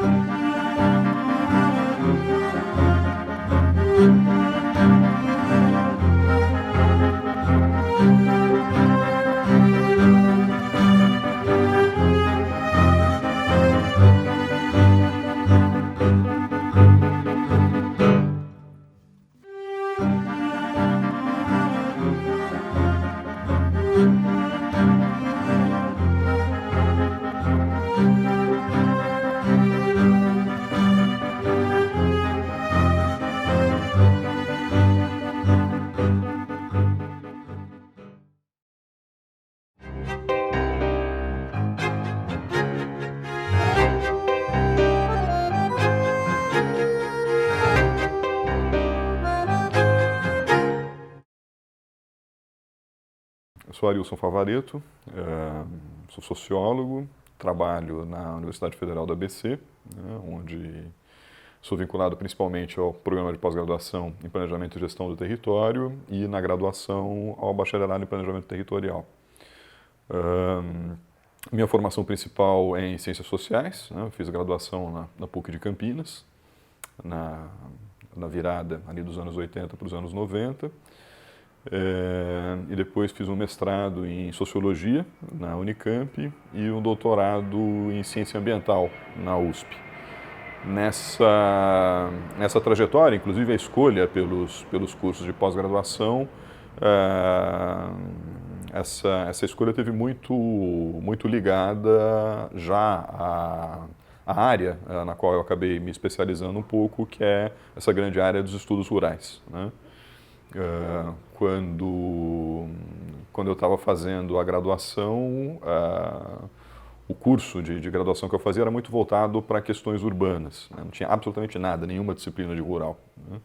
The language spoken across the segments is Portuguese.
Eu sou Arilson Favaretto, sou sociólogo, trabalho na Universidade Federal do ABC, né, onde sou vinculado principalmente ao programa de pós-graduação em Planejamento e Gestão do Território e na graduação ao bacharelado em Planejamento Territorial. Minha formação principal é em Ciências Sociais, né, eu fiz a graduação na PUC de Campinas, na virada ali dos anos 80 para os anos 90. E depois fiz um mestrado em Sociologia na Unicamp e um doutorado em Ciência Ambiental na USP. Nessa trajetória, inclusive a escolha pelos cursos de pós-graduação, essa escolha teve muito ligada já à área na qual eu acabei me especializando um pouco, que é essa grande área dos estudos rurais, né? Quando eu estava fazendo a graduação, o curso de graduação que eu fazia era muito voltado para questões urbanas, né? Não tinha absolutamente nada, nenhuma disciplina de rural, né?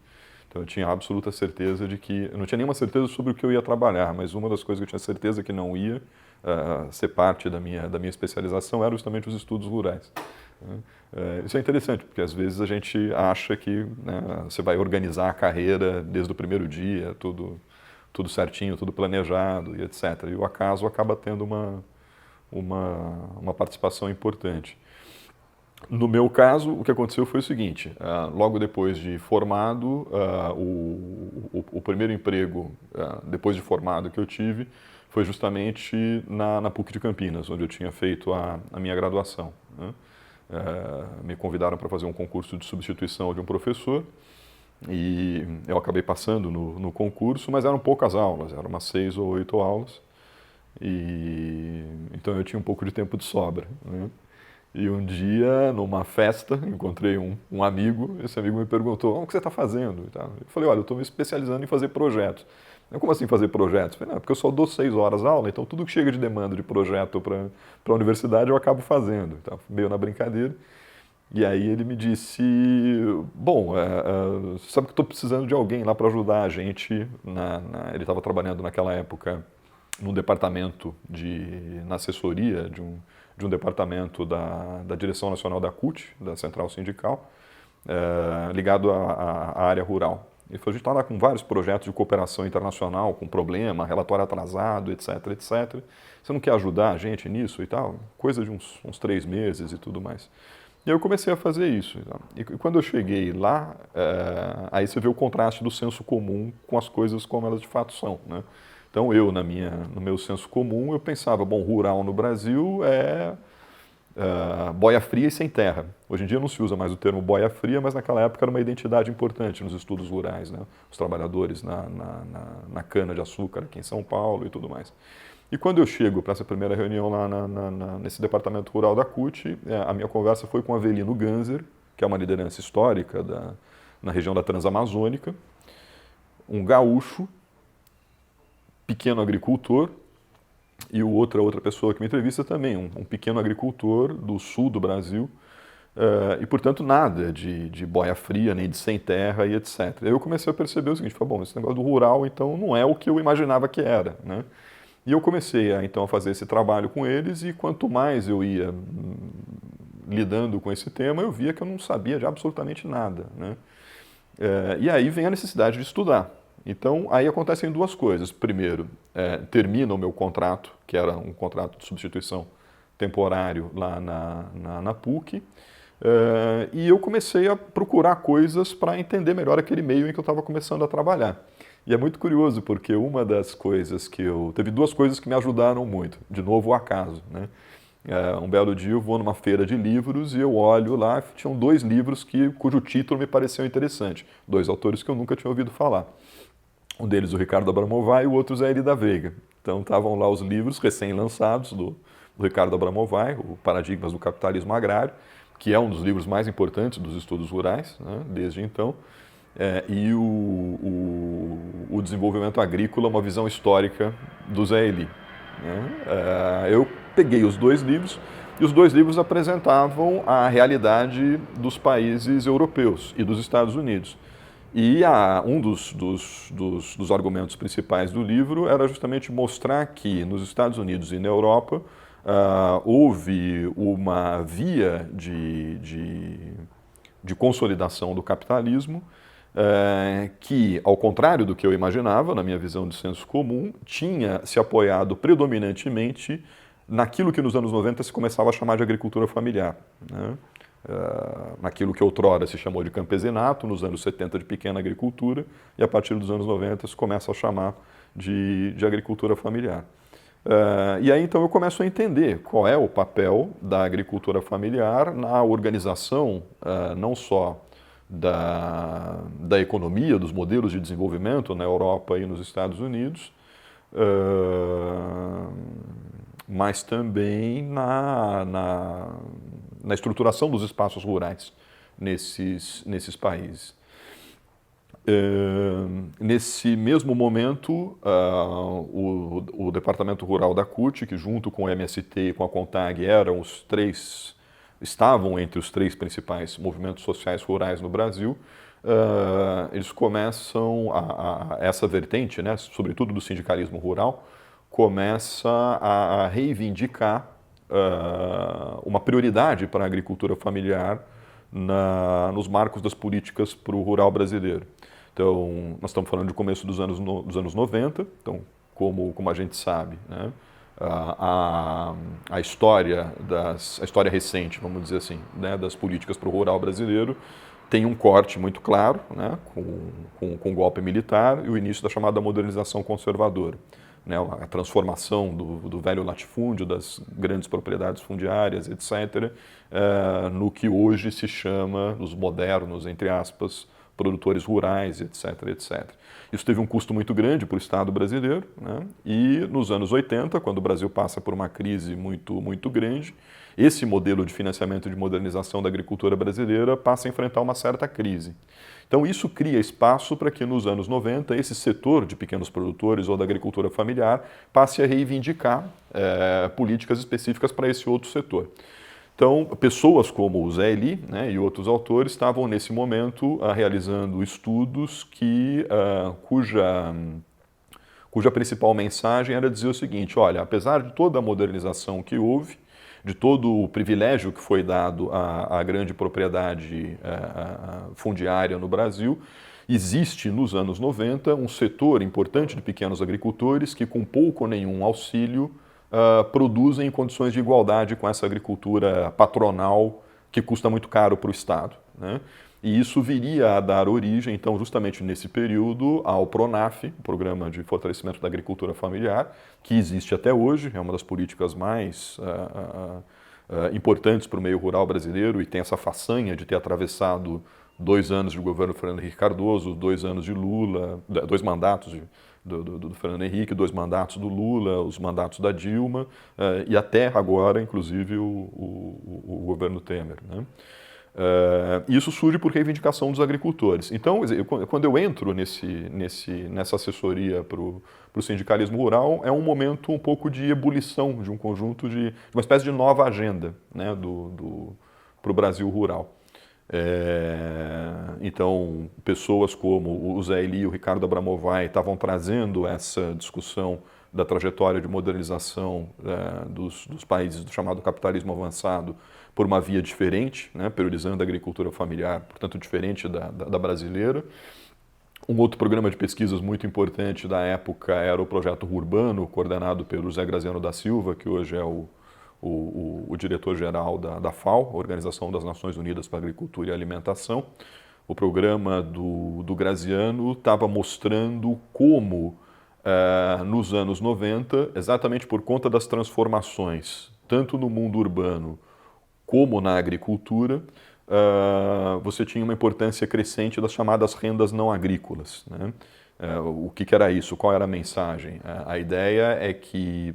Então eu tinha absoluta certeza de que... Eu não tinha nenhuma certeza sobre o que eu ia trabalhar, mas uma das coisas que eu tinha certeza que não ia ser parte da minha especialização era justamente os estudos rurais. Isso é interessante, porque às vezes a gente acha que, né, você vai organizar a carreira desde o primeiro dia, tudo certinho, tudo planejado e etc. E o acaso acaba tendo uma participação importante. No meu caso, o que aconteceu foi o seguinte: logo depois de formado, o primeiro emprego depois de formado que eu tive foi justamente na PUC de Campinas, onde eu tinha feito a minha graduação, né? Me convidaram para fazer um concurso de substituição de um professor e eu acabei passando no concurso, mas eram poucas aulas, eram umas 6 ou 8 aulas, então eu tinha um pouco de tempo de sobra, né? E um dia, numa festa, encontrei um amigo, esse amigo me perguntou: o que você está fazendo? Eu falei: olha, eu estou me especializando em fazer projetos. Como assim fazer projetos? Eu falei: não, porque eu só dou 6 horas aula, então tudo que chega de demanda de projeto para a universidade eu acabo fazendo. Então, meio na brincadeira. E aí ele me disse: bom, sabe que eu estou precisando de alguém lá para ajudar a gente. Ele estava trabalhando naquela época num departamento na assessoria de um departamento da Direção Nacional da CUT, da Central Sindical, ligado à área rural. Ele falou: a gente está lá com vários projetos de cooperação internacional, com problema, relatório atrasado, etc, etc. Você não quer ajudar a gente nisso e tal? Coisa de uns 3 meses e tudo mais. E eu comecei a fazer isso. E quando eu cheguei lá, aí você vê o contraste do senso comum com as coisas como elas de fato são, né? Então eu, no meu senso comum, eu pensava: bom, rural no Brasil é boia fria e sem terra. Hoje em dia não se usa mais o termo boia fria, mas naquela época era uma identidade importante nos estudos rurais, né? Os trabalhadores na cana-de-açúcar aqui em São Paulo e tudo mais. E quando eu chego para essa primeira reunião lá nesse departamento rural da CUT, a minha conversa foi com Avelino Ganser, que é uma liderança histórica na região da Transamazônica, um gaúcho, pequeno agricultor, e outra pessoa que me entrevista também, um pequeno agricultor do sul do Brasil, e portanto nada de boia fria, nem de sem terra e etc. Eu comecei a perceber o seguinte: bom, esse negócio do rural então não é o que eu imaginava que era, né? E eu comecei então a fazer esse trabalho com eles, e quanto mais eu ia lidando com esse tema, eu via que eu não sabia de absolutamente nada, né? E aí vem a necessidade de estudar. Então, aí acontecem 2 coisas. Primeiro, termina o meu contrato, que era um contrato de substituição temporário lá na PUC. E eu comecei a procurar coisas para entender melhor aquele meio em que eu estava começando a trabalhar. E é muito curioso, porque uma das coisas que eu... Teve duas coisas que me ajudaram muito. De novo, o acaso, né? Um belo dia eu vou numa feira de livros e eu olho lá, tinham dois livros cujo título me pareceu interessante. Dois autores que eu nunca tinha ouvido falar. Um deles o Ricardo Abramovay e o outro o Zé Eli da Veiga. Então estavam lá os livros recém-lançados do Ricardo Abramovay, o Paradigmas do Capitalismo Agrário, que é um dos livros mais importantes dos estudos rurais, né, desde então, e o Desenvolvimento Agrícola, uma visão histórica do Zé Eli. Né. Eu peguei os dois livros e os dois livros apresentavam a realidade dos países europeus e dos Estados Unidos. E um dos argumentos principais do livro era justamente mostrar que nos Estados Unidos e na Europa houve uma via de consolidação do capitalismo que, ao contrário do que eu imaginava, na minha visão de senso comum, tinha se apoiado predominantemente naquilo que nos anos 90 se começava a chamar de agricultura familiar, né? Naquilo que outrora se chamou de campesinato, nos anos 70 de pequena agricultura, e a partir dos anos 90 se começa a chamar de agricultura familiar. E aí então eu começo a entender qual é o papel da agricultura familiar na organização não só da economia, dos modelos de desenvolvimento na Europa e nos Estados Unidos, mas também na estruturação dos espaços rurais nesses países. Nesse mesmo momento, o Departamento Rural da CUT, que junto com o MST e com a CONTAG estavam entre os três principais movimentos sociais rurais no Brasil, eles começam, essa vertente, né, sobretudo do sindicalismo rural, começa a reivindicar uma prioridade para a agricultura familiar nos marcos das políticas para o rural brasileiro. Então, nós estamos falando do começo dos anos 90, então, como a gente sabe, né, a história recente, vamos dizer assim, né, das políticas para o rural brasileiro tem um corte muito claro, né, com o golpe militar e o início da chamada modernização conservadora. Né, a transformação do velho latifúndio, das grandes propriedades fundiárias, etc., no que hoje se chama os modernos, entre aspas, produtores rurais, etc., etc. Isso teve um custo muito grande para o Estado brasileiro, né, e nos anos 80, quando o Brasil passa por uma crise muito, muito grande, esse modelo de financiamento e de modernização da agricultura brasileira passa a enfrentar uma certa crise. Então isso cria espaço para que nos anos 90 esse setor de pequenos produtores ou da agricultura familiar passe a reivindicar políticas específicas para esse outro setor. Então, pessoas como o Zé Eli, né, e outros autores estavam nesse momento realizando estudos cuja principal mensagem era dizer o seguinte: olha, apesar de toda a modernização que houve, de todo o privilégio que foi dado à grande propriedade fundiária no Brasil, existe nos anos 90 um setor importante de pequenos agricultores que, com pouco ou nenhum auxílio, produzem em condições de igualdade com essa agricultura patronal que custa muito caro para o Estado, né? E isso viria a dar origem, então, justamente nesse período, ao PRONAF, o Programa de Fortalecimento da Agricultura Familiar, que existe até hoje, é uma das políticas mais importantes para o meio rural brasileiro e tem essa façanha de ter atravessado 2 anos de governo Fernando Henrique Cardoso, 2 anos de Lula, 2 mandatos do Fernando Henrique, 2 mandatos do Lula, os mandatos da Dilma e até agora, inclusive, o governo Temer, né? Isso surge por reivindicação dos agricultores. Então, quando eu entro nessa assessoria para o sindicalismo rural, é um momento um pouco de ebulição de um conjunto de uma espécie de nova agenda, né, para o Brasil rural. Então, pessoas como o Zé Eli e o Ricardo Abramovay estavam trazendo essa discussão da trajetória de modernização dos países do chamado capitalismo avançado por uma via diferente, né, priorizando a agricultura familiar, portanto diferente da brasileira. Um outro programa de pesquisas muito importante da época era o Projeto Urbano, coordenado pelo José Graziano da Silva, que hoje é o o diretor-geral da FAO, Organização das Nações Unidas para a Agricultura e Alimentação. O programa do Graziano estava mostrando como, nos anos 90, exatamente por conta das transformações, tanto no mundo urbano como na agricultura, você tinha uma importância crescente das chamadas rendas não agrícolas, né? O que era isso? Qual era a mensagem? A ideia é que,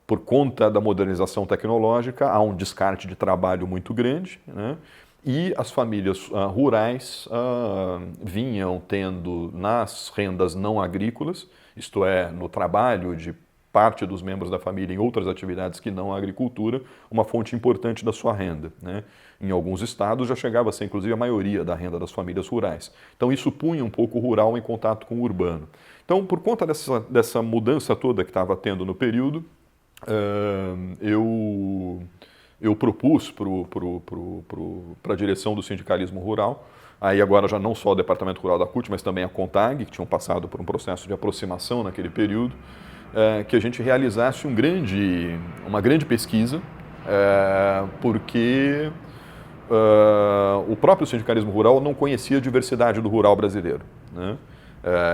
por conta da modernização tecnológica, há um descarte de trabalho muito grande, né? E as famílias rurais vinham tendo nas rendas não agrícolas, isto é, no trabalho de parte dos membros da família em outras atividades que não a agricultura, uma fonte importante da sua renda, né? Em alguns estados já chegava a ser, inclusive, a maioria da renda das famílias rurais. Então isso punha um pouco o rural em contato com o urbano. Então, por conta dessa mudança toda que estava tendo no período, eu propus para a direção do sindicalismo rural, aí agora já não só o Departamento Rural da CUT, mas também a CONTAG, que tinham passado por um processo de aproximação naquele período, que a gente realizasse uma grande pesquisa, porque o próprio sindicalismo rural não conhecia a diversidade do rural brasileiro, né?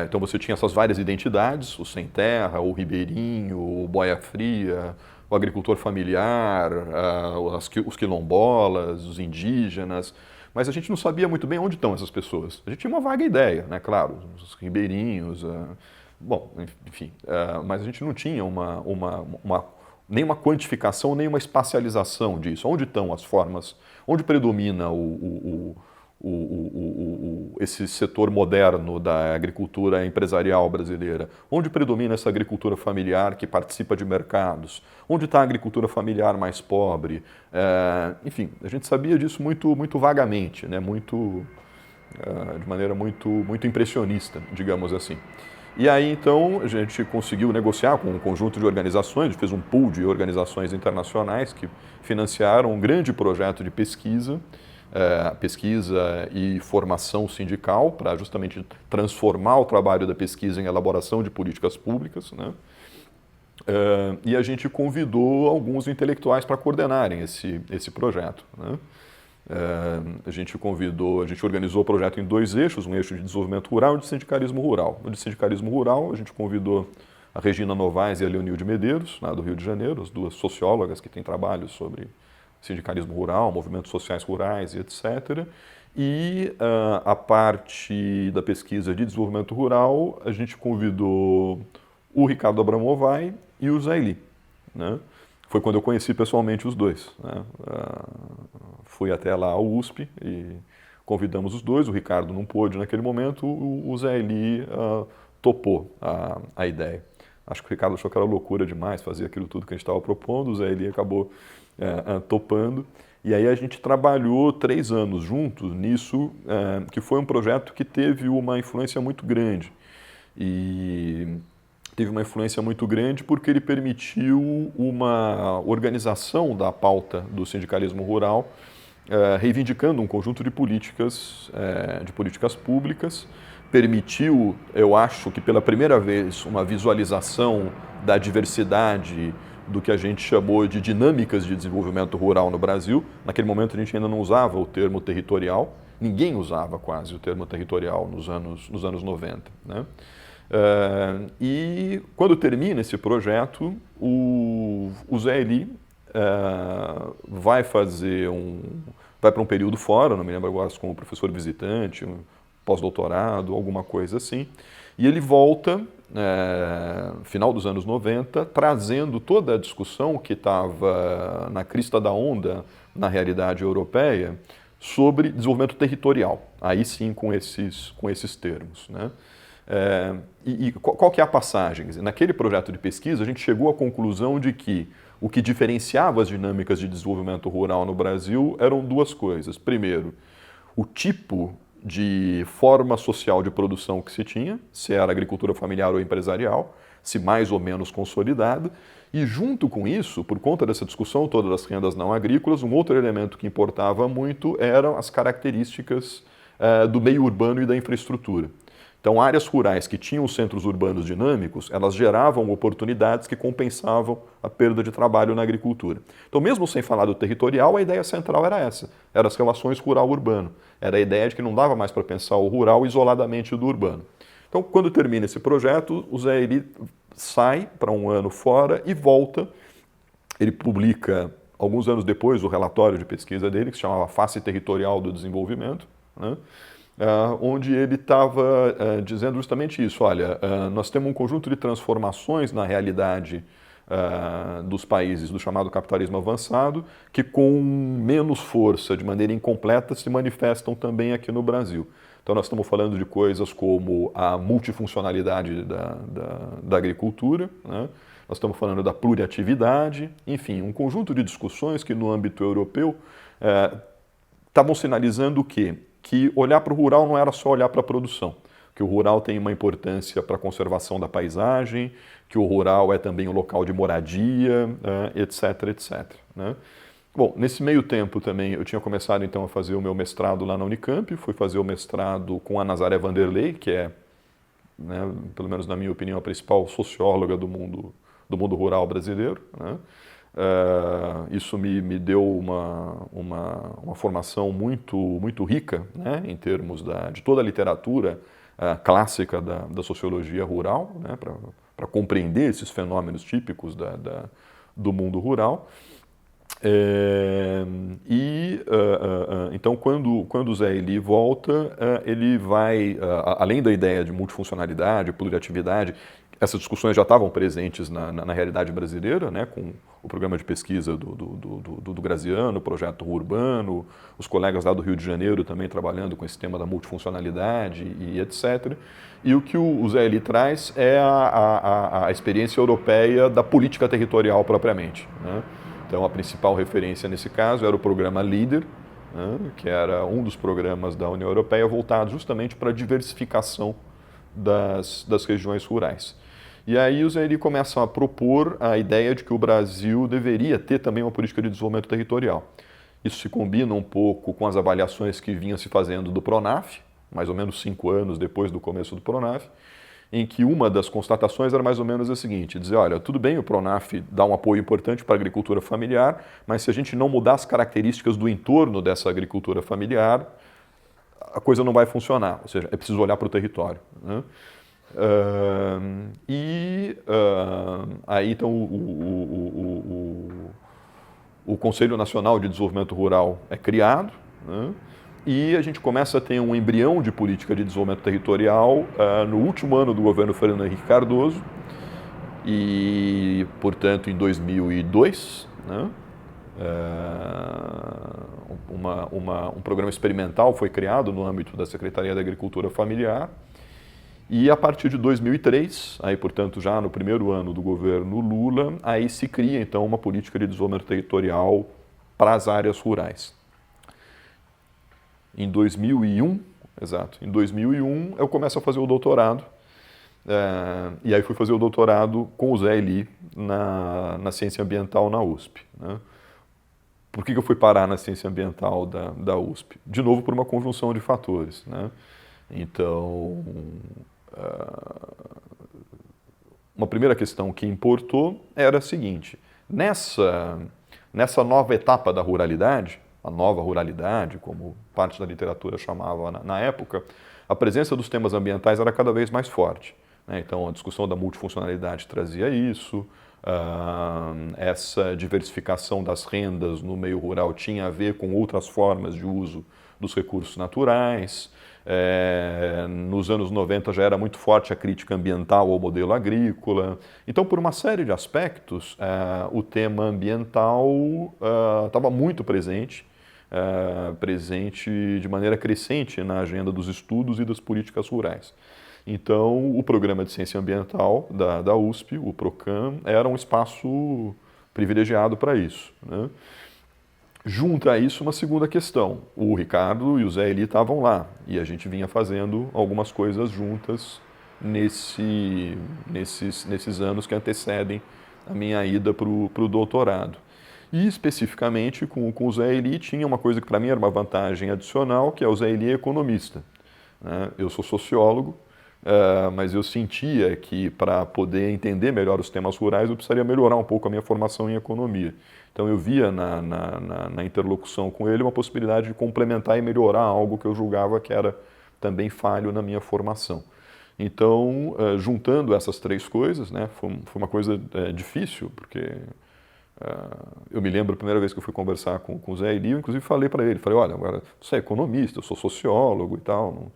Então você tinha essas várias identidades, o sem terra, o ribeirinho, o boia fria, o agricultor familiar, os quilombolas, os indígenas, mas a gente não sabia muito bem onde estão essas pessoas. A gente tinha uma vaga ideia, né? Claro, os ribeirinhos, bom, enfim, mas a gente não tinha nem uma quantificação, nem uma espacialização disso. Onde estão as formas, onde predomina esse setor moderno da agricultura empresarial brasileira? Onde predomina essa agricultura familiar que participa de mercados? Onde está a agricultura familiar mais pobre? Enfim, a gente sabia disso muito vagamente, né? De maneira muito impressionista, digamos assim. E aí, então, a gente conseguiu negociar com um conjunto de organizações, a gente fez um pool de organizações internacionais que financiaram um grande projeto de pesquisa e formação sindical, para justamente transformar o trabalho da pesquisa em elaboração de políticas públicas, né? E a gente convidou alguns intelectuais para coordenarem esse projeto, né? A gente organizou o projeto em 2 eixos, um eixo de desenvolvimento rural e um de sindicalismo rural. No de sindicalismo rural, a gente convidou a Regina Novaes e a Leonilde Medeiros, lá do Rio de Janeiro, as 2 sociólogas que têm trabalho sobre sindicalismo rural, movimentos sociais rurais e etc. E a parte da pesquisa de desenvolvimento rural, a gente convidou o Ricardo Abramovay e o Zé Eli, né? Foi quando eu conheci pessoalmente os 2, né? Fui até lá ao USP e convidamos os 2. O Ricardo não pôde naquele momento, o Zé Eli topou a ideia. Acho que o Ricardo achou que era loucura demais fazer aquilo tudo que a gente estava propondo, o Zé Eli acabou topando. E aí a gente trabalhou 3 anos juntos nisso, que foi um projeto que teve uma influência muito grande. E teve uma influência muito grande porque ele permitiu uma organização da pauta do sindicalismo rural, reivindicando um conjunto de políticas públicas, permitiu, eu acho que pela primeira vez, uma visualização da diversidade do que a gente chamou de dinâmicas de desenvolvimento rural no Brasil. Naquele momento a gente ainda não usava o termo territorial, ninguém usava quase o termo territorial nos anos 90, né? E quando termina esse projeto, o Zé Eli vai para um período fora, não me lembro agora, como professor visitante, um pós-doutorado, alguma coisa assim, e ele volta, final dos anos 90, trazendo toda a discussão que estava na crista da onda na realidade europeia sobre desenvolvimento territorial, aí sim com esses termos, né? Qual que é a passagem? Naquele projeto de pesquisa, a gente chegou à conclusão de que o que diferenciava as dinâmicas de desenvolvimento rural no Brasil eram 2 coisas. Primeiro, o tipo de forma social de produção que se tinha, se era agricultura familiar ou empresarial, se mais ou menos consolidado, e junto com isso, por conta dessa discussão toda das rendas não agrícolas, um outro elemento que importava muito eram as características do meio urbano e da infraestrutura. Então, áreas rurais que tinham centros urbanos dinâmicos, elas geravam oportunidades que compensavam a perda de trabalho na agricultura. Então, mesmo sem falar do territorial, a ideia central era essa, eram as relações rural-urbano. Era a ideia de que não dava mais para pensar o rural isoladamente do urbano. Então, quando termina esse projeto, o Zé Eli sai para um ano fora e volta. Ele publica, alguns anos depois, o relatório de pesquisa dele, que se chamava Face Territorial do Desenvolvimento, né? Onde ele estava dizendo justamente isso, olha, nós temos um conjunto de transformações na realidade dos países do chamado capitalismo avançado, que com menos força, de maneira incompleta, se manifestam também aqui no Brasil. Então nós estamos falando de coisas como a multifuncionalidade da agricultura, né? Nós estamos falando da pluriatividade, enfim, um conjunto de discussões que no âmbito europeu estavam sinalizando o quê? Que olhar para o rural não era só olhar para a produção, que o rural tem uma importância para a conservação da paisagem, que o rural é também um local de moradia, etc, etc. Né? Bom, nesse meio tempo também eu tinha começado então a fazer o meu mestrado lá na Unicamp, fui fazer o mestrado com a Nazaré Vanderlei, que é, né, pelo menos na minha opinião, a principal socióloga do mundo rural brasileiro, né? Isso me deu uma formação muito rica, né, em termos de toda a literatura clássica da sociologia rural, né, para compreender esses fenômenos típicos do mundo rural. Então, quando o Zé Eli volta, ele vai, além da ideia de multifuncionalidade, pluriatividade, essas discussões já estavam presentes na realidade brasileira, né, com o programa de pesquisa do Graziano, o projeto Urbano, os colegas lá do Rio de Janeiro também trabalhando com esse tema da multifuncionalidade e etc. E o que o Zé Eli traz é a experiência europeia da política territorial propriamente, né? Então, a principal referência nesse caso era o programa LEADER, né, que era um dos programas da União Europeia voltado justamente para a diversificação das regiões rurais. E aí o Zé Eli começa a propor a ideia de que o Brasil deveria ter também uma política de desenvolvimento territorial. Isso se combina um pouco com as avaliações que vinham se fazendo do PRONAF, mais ou menos 5 anos depois do começo do PRONAF, em que uma das constatações era mais ou menos a seguinte, dizer, olha, tudo bem, o PRONAF dá um apoio importante para a agricultura familiar, mas se a gente não mudar as características do entorno dessa agricultura familiar, a coisa não vai funcionar, ou seja, é preciso olhar para o território, né? Aí então o Conselho Nacional de Desenvolvimento Rural é criado, né? E a gente começa a ter um embrião de política de desenvolvimento territorial no último ano do governo Fernando Henrique Cardoso e, portanto, em 2002, né, um programa experimental foi criado no âmbito da Secretaria da Agricultura Familiar e, a partir de 2003, aí, portanto, já no primeiro ano do governo Lula, aí se cria, então, uma política de desenvolvimento territorial para as áreas rurais. Em 2001, exato, em 2001 eu começo a fazer o doutorado, e aí fui fazer o doutorado com o Zé Eli na ciência ambiental na USP, né? Por que eu fui parar na ciência ambiental da USP? De novo, por uma conjunção de fatores, né? Então, uma primeira questão que importou era a seguinte, nessa nova etapa da ruralidade, a nova ruralidade, como parte da literatura chamava na época, a presença dos temas ambientais era cada vez mais forte, né? Então, a discussão da multifuncionalidade trazia isso, essa diversificação das rendas no meio rural tinha a ver com outras formas de uso dos recursos naturais. Nos anos 90 já era muito forte a crítica ambiental ao modelo agrícola. Então, por uma série de aspectos, o tema ambiental estava muito presente de maneira crescente na agenda dos estudos e das políticas rurais. Então, o programa de ciência ambiental da USP, o PROCAM, era um espaço privilegiado para isso, né? Junta a isso uma segunda questão. O Ricardo e o Zé Eli estavam lá e a gente vinha fazendo algumas coisas juntas nesses anos que antecedem a minha ida para o doutorado. E especificamente com o Zé Eli tinha uma coisa que para mim era uma vantagem adicional, que é o Zé Eli é economista, né? Eu sou sociólogo mas eu sentia que para poder entender melhor os temas rurais eu precisaria melhorar um pouco a minha formação em economia. Então eu via na interlocução com ele uma possibilidade de complementar e melhorar algo que eu julgava que era também falho na minha formação. Então, juntando essas três coisas, né, foi uma coisa difícil, porque eu me lembro a primeira vez que eu fui conversar com o Zé Eli, eu inclusive falei para ele, falei, olha, agora você é economista, eu sou sociólogo e tal,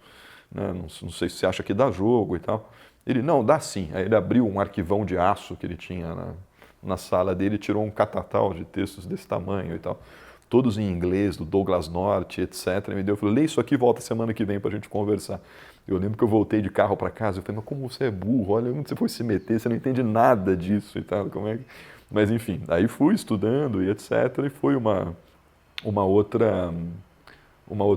né, não sei se você acha que dá jogo e tal. Ele, não, dá sim. Aí ele abriu um arquivão de aço que ele tinha na sala dele, tirou um catatal de textos desse tamanho e tal, todos em inglês, do Douglas North, etc. E me deu, eu falei, lê isso aqui e volta semana que vem para a gente conversar. Eu lembro que eu voltei de carro para casa, eu falei, mas como você é burro, olha onde você foi se meter, você não entende nada disso e tal, como é que... Mas enfim, aí fui estudando e etc. E foi uma outra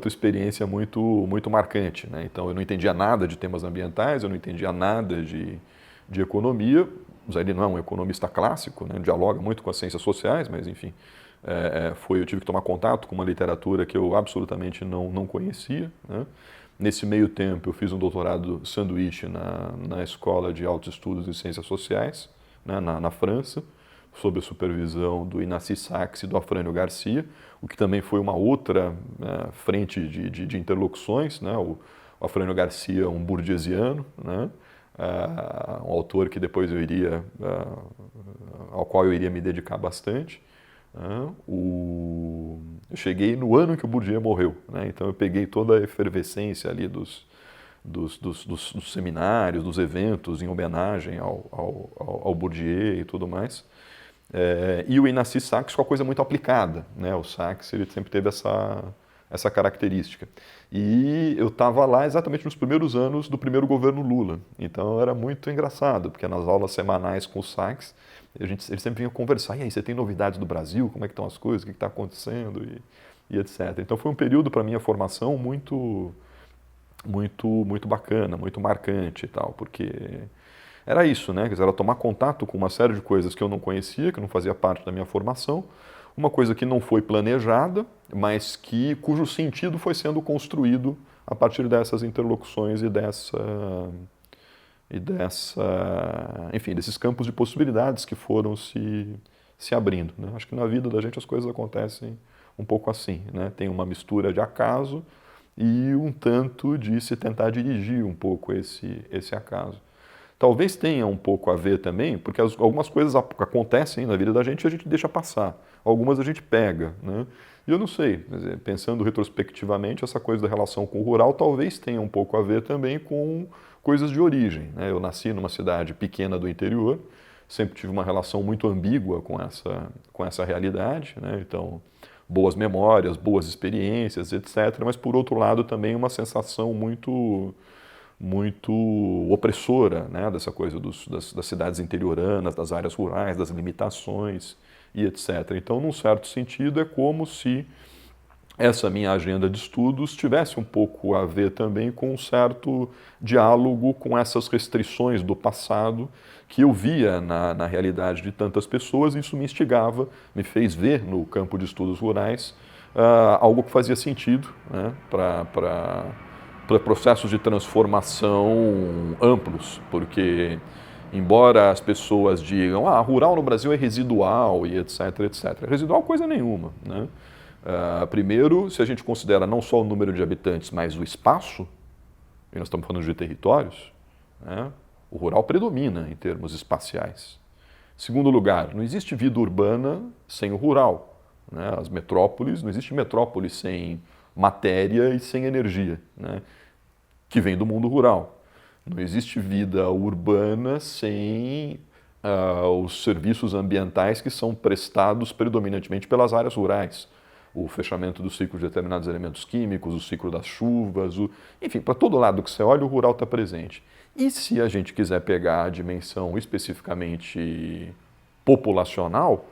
experiência muito marcante, né? Então eu não entendia nada de temas ambientais, eu não entendia nada de economia. O Zé não é um economista clássico, né? Dialoga muito com as ciências sociais, mas enfim, eu tive que tomar contato com uma literatura que eu absolutamente não conhecia, né? Nesse meio tempo eu fiz um doutorado sanduíche na Escola de Altos Estudos de Ciências Sociais, né? na França, sob a supervisão do Inácio Sachs e do Afrânio Garcia, o que também foi uma outra frente de interlocuções, né? O Afrânio Garcia, um bourdieusiano, né? Um autor que depois ao qual eu iria me dedicar bastante. Eu cheguei no ano que o Bourdieu morreu, né? Então eu peguei toda a efervescência ali dos seminários, dos eventos em homenagem ao Bourdieu e tudo mais. E o Inácio Sachs com a coisa muito aplicada, né? O Sachs ele sempre teve essa característica. E eu estava lá exatamente nos primeiros anos do primeiro governo Lula. Então era muito engraçado, porque nas aulas semanais com o Sachs, ele sempre vinha conversar, e aí, você tem novidades do Brasil? Como é que estão as coisas? O que está acontecendo? E etc. Então foi um período para a minha formação muito bacana, muito marcante e tal, porque era isso, né? Quer dizer, era tomar contato com uma série de coisas que eu não conhecia, que não fazia parte da minha formação, uma coisa que não foi planejada, mas cujo sentido foi sendo construído a partir dessas interlocuções enfim, desses campos de possibilidades que foram se abrindo, né? Acho que na vida da gente as coisas acontecem um pouco assim, né? Tem uma mistura de acaso e um tanto de se tentar dirigir um pouco esse acaso. Talvez tenha um pouco a ver também, porque algumas coisas acontecem na vida da gente e a gente deixa passar. Algumas a gente pega, né? E eu não sei, pensando retrospectivamente, essa coisa da relação com o rural talvez tenha um pouco a ver também com coisas de origem, né? Eu nasci numa cidade pequena do interior, sempre tive uma relação muito ambígua com essa realidade, né? Então, boas memórias, boas experiências, etc. Mas, por outro lado, também uma sensação muito opressora, né? Dessa coisa das cidades interioranas, das áreas rurais, das limitações e etc. Então, num certo sentido, é como se essa minha agenda de estudos tivesse um pouco a ver também com um certo diálogo com essas restrições do passado que eu via na realidade de tantas pessoas, e isso me instigava, me fez ver no campo de estudos rurais algo que fazia sentido, né, para processos de transformação amplos, porque embora as pessoas digam, rural no Brasil é residual e etc, etc. Residual coisa nenhuma, né? Primeiro, se a gente considera não só o número de habitantes, mas o espaço, e nós estamos falando de territórios, né, o rural predomina em termos espaciais. Segundo lugar, não existe vida urbana sem o rural, né? As metrópoles, não existe metrópole sem matéria e sem energia, né, que vem do mundo rural. Não existe vida urbana sem os serviços ambientais que são prestados predominantemente pelas áreas rurais. O fechamento do ciclo de determinados elementos químicos, o ciclo das chuvas, enfim, para todo lado que você olha, o rural está presente. E se a gente quiser pegar a dimensão especificamente populacional,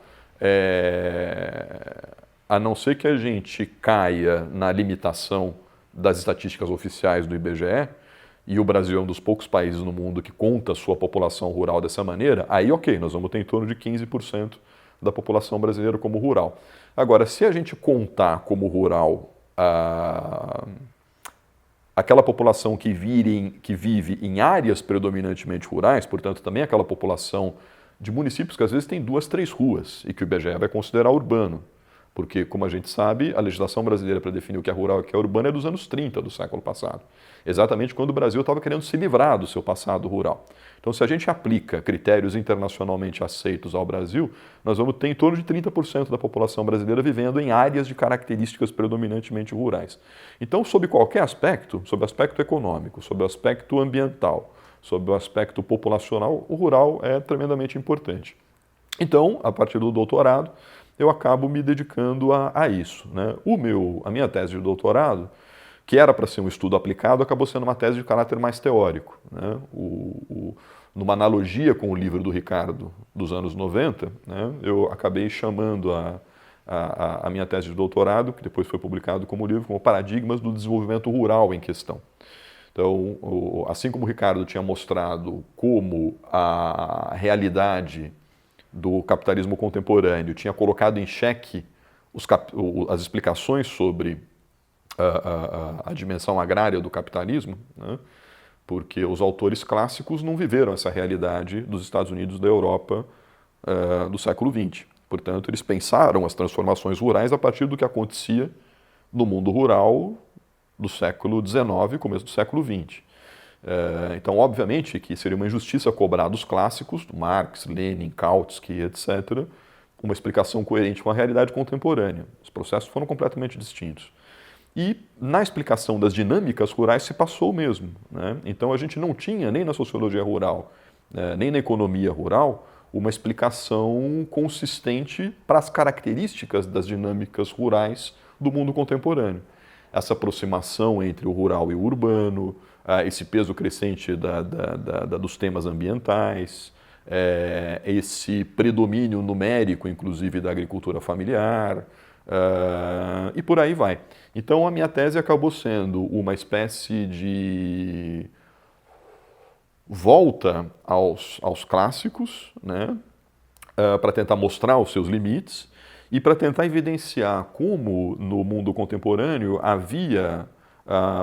a não ser que a gente caia na limitação das estatísticas oficiais do IBGE, e o Brasil é um dos poucos países no mundo que conta a sua população rural dessa maneira, aí ok, nós vamos ter em torno de 15% da população brasileira como rural. Agora, se a gente contar como rural aquela população que vive em áreas predominantemente rurais, portanto também aquela população de municípios que às vezes tem 2, 3 ruas e que o IBGE vai considerar urbano. Porque, como a gente sabe, a legislação brasileira para definir o que é rural e o que é urbano é dos anos 30 do século passado. Exatamente quando o Brasil estava querendo se livrar do seu passado rural. Então, se a gente aplica critérios internacionalmente aceitos ao Brasil, nós vamos ter em torno de 30% da população brasileira vivendo em áreas de características predominantemente rurais. Então, sob qualquer aspecto, sob o aspecto econômico, sob o aspecto ambiental, sob o aspecto populacional, o rural é tremendamente importante. Então, a partir do doutorado, eu acabo me dedicando a isso, né? A minha tese de doutorado, que era para ser um estudo aplicado, acabou sendo uma tese de caráter mais teórico, né? Numa analogia com o livro do Ricardo dos anos 90, né, eu acabei chamando a minha tese de doutorado, que depois foi publicado como livro, como Paradigmas do Desenvolvimento Rural em Questão. Então, assim como o Ricardo tinha mostrado como a realidade do capitalismo contemporâneo tinha colocado em xeque as explicações sobre a dimensão agrária do capitalismo, né? Porque os autores clássicos não viveram essa realidade dos Estados Unidos e da Europa do século XX. Portanto, eles pensaram as transformações rurais a partir do que acontecia no mundo rural do século XIX e começo do século XX. Então, obviamente que seria uma injustiça cobrar dos clássicos, do Marx, Lenin, Kautsky, etc., uma explicação coerente com a realidade contemporânea. Os processos foram completamente distintos. E na explicação das dinâmicas rurais se passou o mesmo, né? Então, a gente não tinha, nem na sociologia rural, nem na economia rural, uma explicação consistente para as características das dinâmicas rurais do mundo contemporâneo. Essa aproximação entre o rural e o urbano, esse peso crescente dos temas ambientais, esse predomínio numérico, inclusive, da agricultura familiar, e por aí vai. Então, a minha tese acabou sendo uma espécie de volta aos clássicos, né, para tentar mostrar os seus limites e para tentar evidenciar como no mundo contemporâneo havia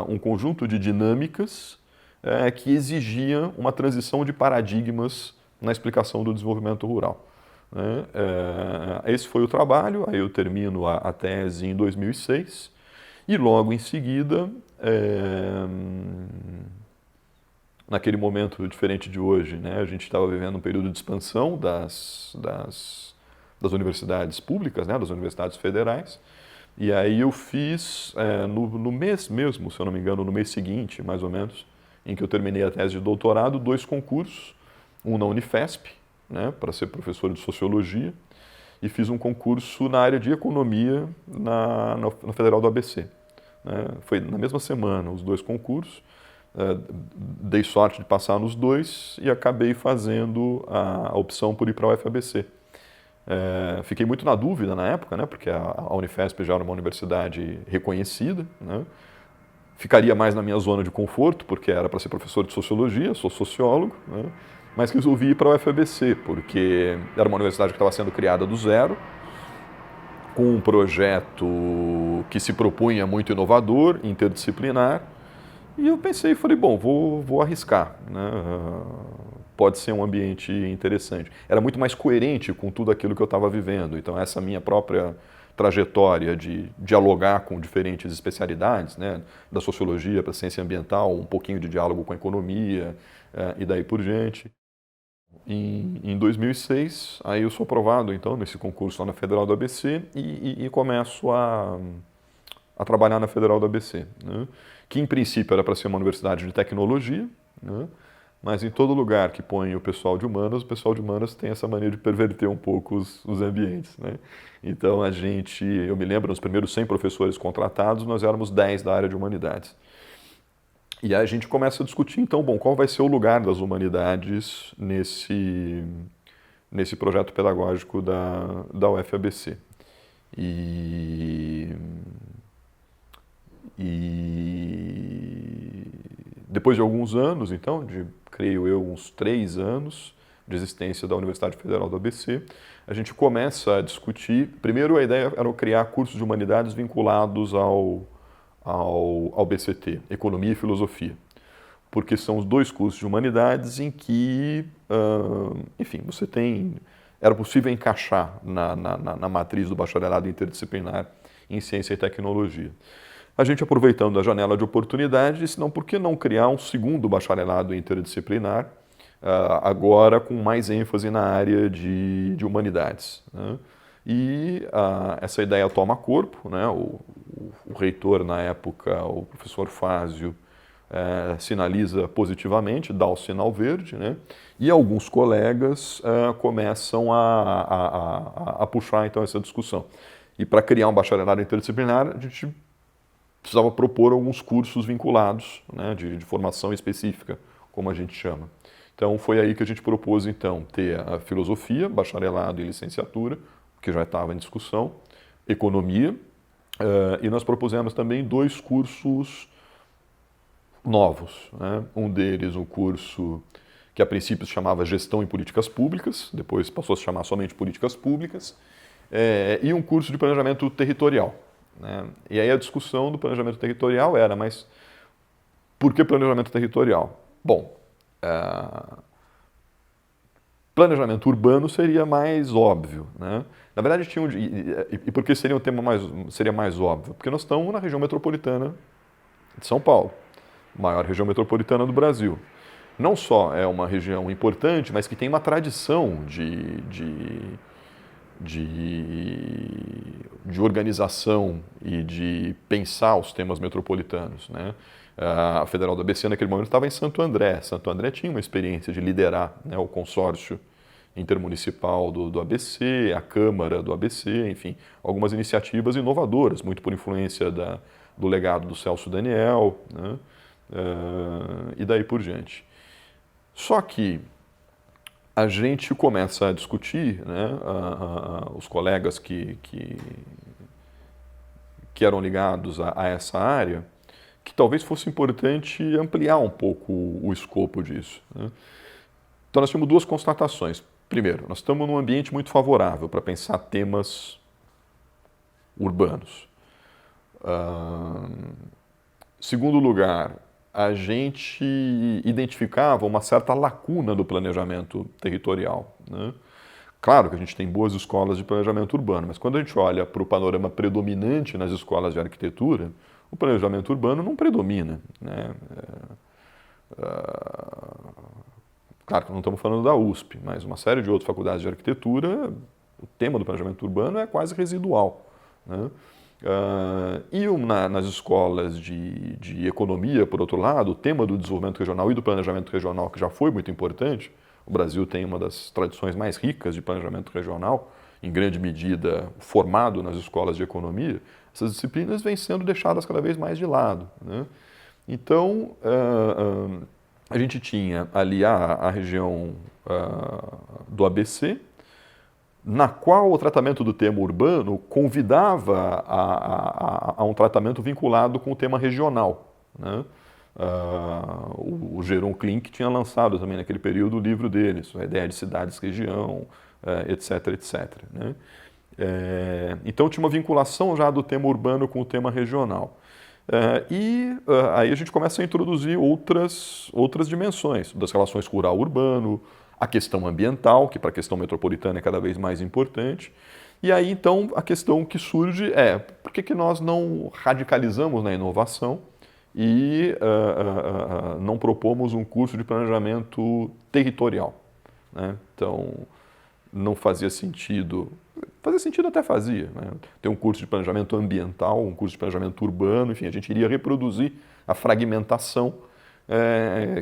um conjunto de dinâmicas que exigiam uma transição de paradigmas na explicação do desenvolvimento rural, né? Esse foi o trabalho, aí eu termino a tese em 2006 e logo em seguida, naquele momento diferente de hoje, né, a gente estava vivendo um período de expansão das universidades públicas, né, das universidades federais. E aí eu fiz, no mês mesmo, se eu não me engano, no mês seguinte, mais ou menos, em que eu terminei a tese de doutorado, 2 concursos, um na Unifesp, né, para ser professor de Sociologia, e fiz um concurso na área de Economia na Federal do ABC. Né. Foi na mesma semana os 2 concursos, dei sorte de passar nos 2 e acabei fazendo a opção por ir para a UFABC. Fiquei muito na dúvida na época, né, porque a Unifesp já era uma universidade reconhecida, né, ficaria mais na minha zona de conforto, porque era para ser professor de Sociologia, sou sociólogo, né, mas resolvi ir para a UFABC, porque era uma universidade que estava sendo criada do zero, com um projeto que se propunha muito inovador, interdisciplinar, e eu pensei, falei, bom, vou arriscar, né? Pode ser um ambiente interessante. Era muito mais coerente com tudo aquilo que eu estava vivendo. Então, essa minha própria trajetória de dialogar com diferentes especialidades, né? Da sociologia para a ciência ambiental, um pouquinho de diálogo com a economia e daí por diante. Em 2006, aí eu sou aprovado, então, nesse concurso lá na Federal do ABC e começo a trabalhar na Federal do ABC, né? Que em princípio era para ser uma universidade de tecnologia, né? Mas em todo lugar que põe o pessoal de humanas tem essa mania de perverter um pouco os ambientes, né? Então eu me lembro, nos primeiros 100 professores contratados, nós éramos 10 da área de humanidades. E aí a gente começa a discutir, então, bom, qual vai ser o lugar das humanidades nesse projeto pedagógico da UFABC. E depois de alguns anos, então, creio eu, uns 3 anos de existência da Universidade Federal do ABC, a gente começa a discutir. Primeiro, a ideia era criar cursos de humanidades vinculados ao BCT, Economia e Filosofia, porque são os dois cursos de humanidades em que, enfim, era possível encaixar na matriz do bacharelado interdisciplinar em Ciência e Tecnologia. A gente, aproveitando a janela de oportunidade, disse, não, por que não criar um segundo bacharelado interdisciplinar, agora com mais ênfase na área de humanidades, né? E essa ideia toma corpo, né? O reitor, na época, o professor Fázio, sinaliza positivamente, dá o sinal verde, né? E alguns colegas começam a puxar, então, essa discussão. E para criar um bacharelado interdisciplinar, a gente precisava propor alguns cursos vinculados, né, de formação específica, como a gente chama. Então, foi aí que a gente propôs, então, ter a filosofia, bacharelado e licenciatura, que já estava em discussão, economia, e nós propusemos também 2 cursos novos, né? Um deles, um curso que a princípio se chamava Gestão em Políticas Públicas, depois passou a se chamar somente Políticas Públicas, e um curso de Planejamento Territorial, né? E aí a discussão do planejamento territorial era, mas por que planejamento territorial? Bom, planejamento urbano seria mais óbvio, né? Na verdade, e por que seria um tema seria mais óbvio? Porque nós estamos na região metropolitana de São Paulo, maior região metropolitana do Brasil. Não só é uma região importante, mas que tem uma tradição de organização e de pensar os temas metropolitanos, né? A Federal do ABC, naquele momento, estava em Santo André. Santo André tinha uma experiência de liderar, né, o consórcio intermunicipal do ABC, a Câmara do ABC, enfim, algumas iniciativas inovadoras, muito por influência do legado do Celso Daniel, né? E daí por diante. Só que a gente começa a discutir, né, os colegas que eram ligados a essa área, que talvez fosse importante ampliar um pouco o escopo disso, né? Então nós tínhamos 2 constatações. Primeiro, nós estamos num ambiente muito favorável para pensar temas urbanos. Segundo lugar, a gente identificava uma certa lacuna do planejamento territorial, né? Claro que a gente tem boas escolas de planejamento urbano, mas quando a gente olha para o panorama predominante nas escolas de arquitetura, o planejamento urbano não predomina, né? Claro que não estamos falando da USP, mas uma série de outras faculdades de arquitetura, o tema do planejamento urbano é quase residual, né? Nas escolas de economia, por outro lado, o tema do desenvolvimento regional e do planejamento regional, que já foi muito importante, o Brasil tem uma das tradições mais ricas de planejamento regional, em grande medida formado nas escolas de economia, essas disciplinas vêm sendo deixadas cada vez mais de lado, né? Então, a gente tinha ali a região do ABC, na qual o tratamento do tema urbano convidava a um tratamento vinculado com o tema regional, né? O Jérôme Klink tinha lançado também naquele período o livro dele, a ideia de cidades-região, etc, etc, né? Então tinha uma vinculação já do tema urbano com o tema regional. Aí a gente começa a introduzir outras dimensões das relações rural-urbano, a questão ambiental, que para a questão metropolitana é cada vez mais importante. E aí, então, a questão que surge é por que nós não radicalizamos na inovação e não propomos um curso de planejamento territorial, né? Então, não fazia sentido até fazia, né? Ter um curso de planejamento ambiental, um curso de planejamento urbano, enfim, a gente iria reproduzir a fragmentação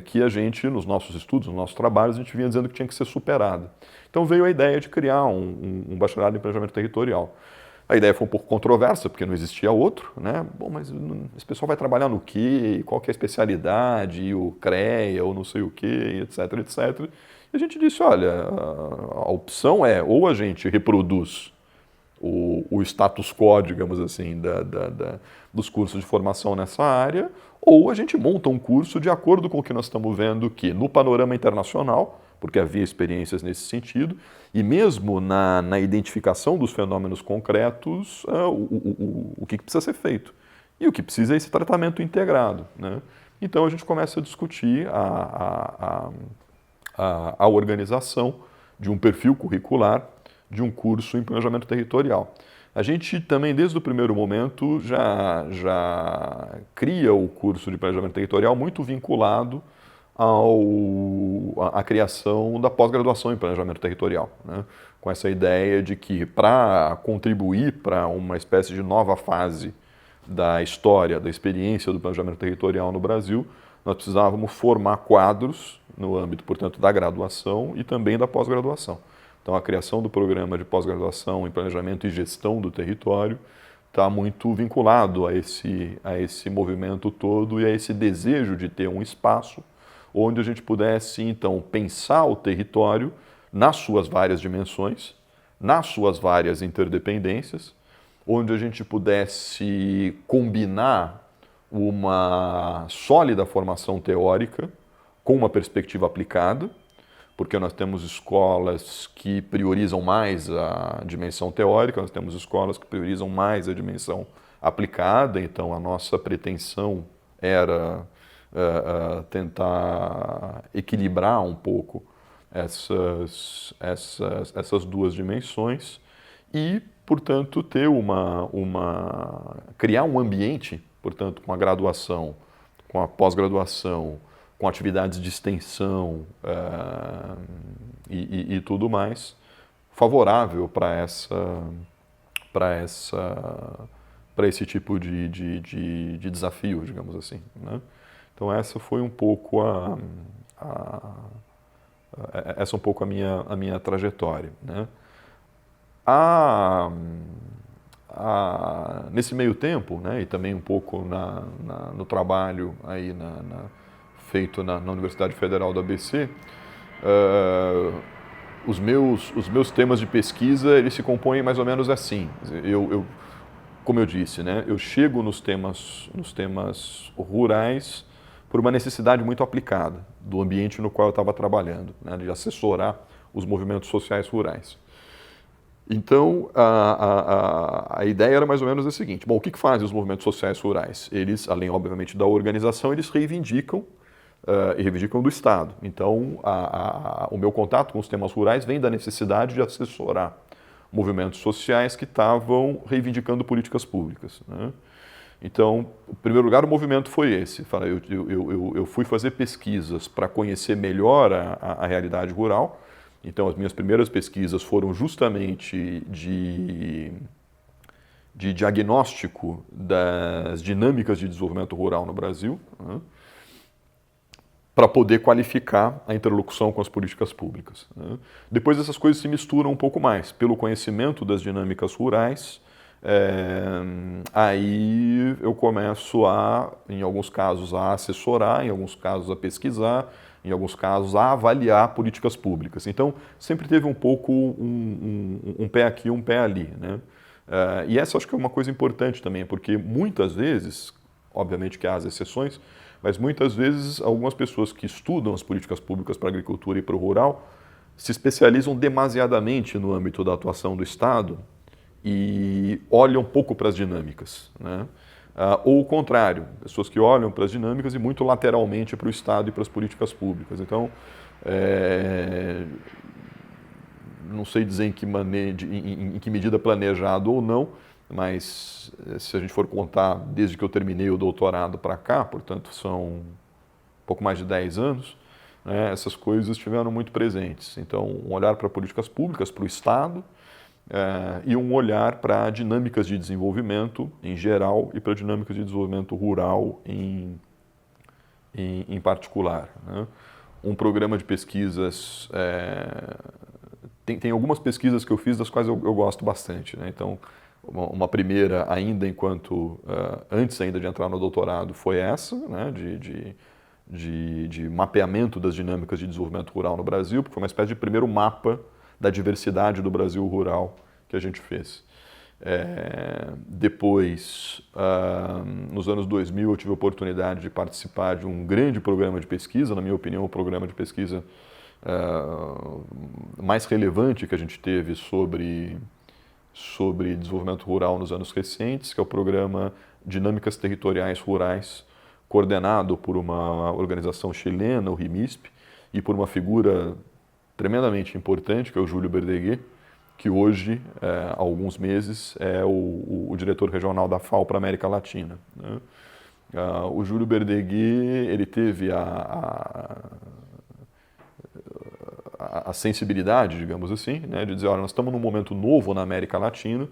que a gente, nos nossos estudos, nos nossos trabalhos, a gente vinha dizendo que tinha que ser superada. Então veio a ideia de criar um bacharelado em planejamento territorial. A ideia foi um pouco controversa, porque não existia outro, né? Bom, mas esse pessoal vai trabalhar no quê? Qual que é a especialidade? E o CREA, ou não sei o quê, etc, etc. E a gente disse, olha, a opção é ou a gente reproduz o status quo, digamos assim, dos cursos de formação nessa área, ou a gente monta um curso de acordo com o que nós estamos vendo que no panorama internacional, porque havia experiências nesse sentido, e mesmo na identificação dos fenômenos concretos, o que precisa ser feito. E o que precisa é esse tratamento integrado, né? Então a gente começa a discutir a organização de um perfil curricular de um curso em planejamento territorial. A gente também, desde o primeiro momento, já cria o curso de planejamento territorial muito vinculado à criação da pós-graduação em planejamento territorial, né? Com essa ideia de que, para contribuir para uma espécie de nova fase da história, da experiência do planejamento territorial no Brasil, nós precisávamos formar quadros no âmbito, portanto, da graduação e também da pós-graduação. Então, a criação do programa de pós-graduação em planejamento e gestão do território está muito vinculado a esse movimento todo e a esse desejo de ter um espaço onde a gente pudesse, então, pensar o território nas suas várias dimensões, nas suas várias interdependências, onde a gente pudesse combinar uma sólida formação teórica com uma perspectiva aplicada, porque nós temos escolas que priorizam mais a dimensão teórica, nós temos escolas que priorizam mais a dimensão aplicada, então a nossa pretensão era tentar equilibrar um pouco essas duas dimensões e, portanto, criar um ambiente, portanto, com a graduação, com a pós-graduação, com atividades de extensão e tudo mais, favorável para esse tipo de desafio, digamos assim, né? Então essa foi um pouco a minha trajetória, né? Nesse meio tempo, né, e também um pouco no trabalho aí feito na Universidade Federal do ABC, os meus temas de pesquisa eles se compõem mais ou menos assim. Como eu disse, né, eu chego nos temas rurais por uma necessidade muito aplicada do ambiente no qual eu estava trabalhando, né, de assessorar os movimentos sociais rurais. Então, a ideia era mais ou menos a seguinte: bom, o que fazem os movimentos sociais rurais? Eles, além, obviamente, da organização, eles reivindicam e reivindicam do Estado. Então, o meu contato com os temas rurais vem da necessidade de assessorar movimentos sociais que estavam reivindicando políticas públicas, né? Então, em primeiro lugar, o movimento foi esse. Eu fui fazer pesquisas para conhecer melhor a realidade rural. Então, as minhas primeiras pesquisas foram justamente de diagnóstico das dinâmicas de desenvolvimento rural no Brasil, né, para poder qualificar a interlocução com as políticas públicas, né. Depois essas coisas se misturam um pouco mais. Pelo conhecimento das dinâmicas rurais, aí eu começo em alguns casos, a assessorar, em alguns casos a pesquisar, em alguns casos a avaliar políticas públicas. Então, sempre teve um pouco um pé aqui, um pé ali, né? E essa acho que é uma coisa importante também, porque muitas vezes, obviamente que há as exceções, mas muitas vezes algumas pessoas que estudam as políticas públicas para a agricultura e para o rural se especializam demasiadamente no âmbito da atuação do Estado e olham pouco para as dinâmicas, né? Ou o contrário, pessoas que olham para as dinâmicas e muito lateralmente para o Estado e para as políticas públicas. Então, não sei dizer em que medida planejado ou não, mas se a gente for contar desde que eu terminei o doutorado para cá, portanto são um pouco mais de 10 anos, né, essas coisas estiveram muito presentes. Então, um olhar para políticas públicas, para o Estado, e um olhar para dinâmicas de desenvolvimento em geral e para dinâmicas de desenvolvimento rural em particular, né? Um programa de pesquisas, tem algumas pesquisas que eu fiz das quais eu gosto bastante, né? Então, uma primeira ainda antes ainda de entrar no doutorado foi essa, né? de mapeamento das dinâmicas de desenvolvimento rural no Brasil, porque foi uma espécie de primeiro mapa da diversidade do Brasil rural que a gente fez. Depois, nos anos 2000, eu tive a oportunidade de participar de um grande programa de pesquisa, na minha opinião, o programa de pesquisa mais relevante que a gente teve sobre desenvolvimento rural nos anos recentes, que é o programa Dinâmicas Territoriais Rurais, coordenado por uma organização chilena, o RIMISP, e por uma figura tremendamente importante, que é o Júlio Berdeguer, que hoje, há alguns meses, é o diretor regional da FAO para a América Latina, né? O Júlio Berdeguer, ele teve a sensibilidade, digamos assim, né, de dizer, olha, nós estamos num momento novo na América Latina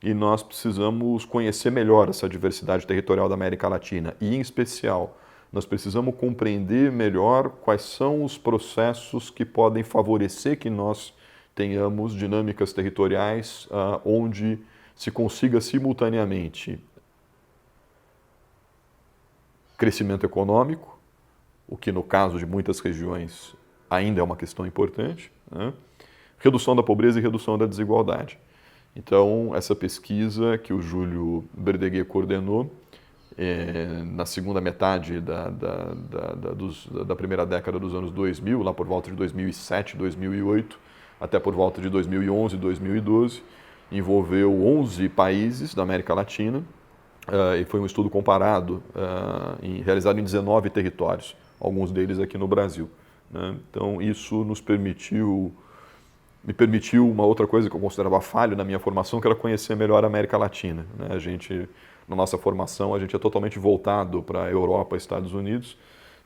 e nós precisamos conhecer melhor essa diversidade territorial da América Latina e, em especial, nós precisamos compreender melhor quais são os processos que podem favorecer que nós tenhamos dinâmicas territoriais onde se consiga simultaneamente crescimento econômico, o que no caso de muitas regiões ainda é uma questão importante, né? Redução da pobreza e redução da desigualdade. Então, essa pesquisa que o Júlio Berdeguer coordenou, na segunda metade da primeira década dos anos 2000, lá por volta de 2007, 2008, até por volta de 2011, 2012, envolveu 11 países da América Latina, e foi um estudo comparado, realizado em 19 territórios, alguns deles aqui no Brasil, né? Então, isso me permitiu uma outra coisa que eu considerava falho na minha formação, que era conhecer melhor a América Latina, né? Na nossa formação, a gente é totalmente voltado para a Europa, Estados Unidos,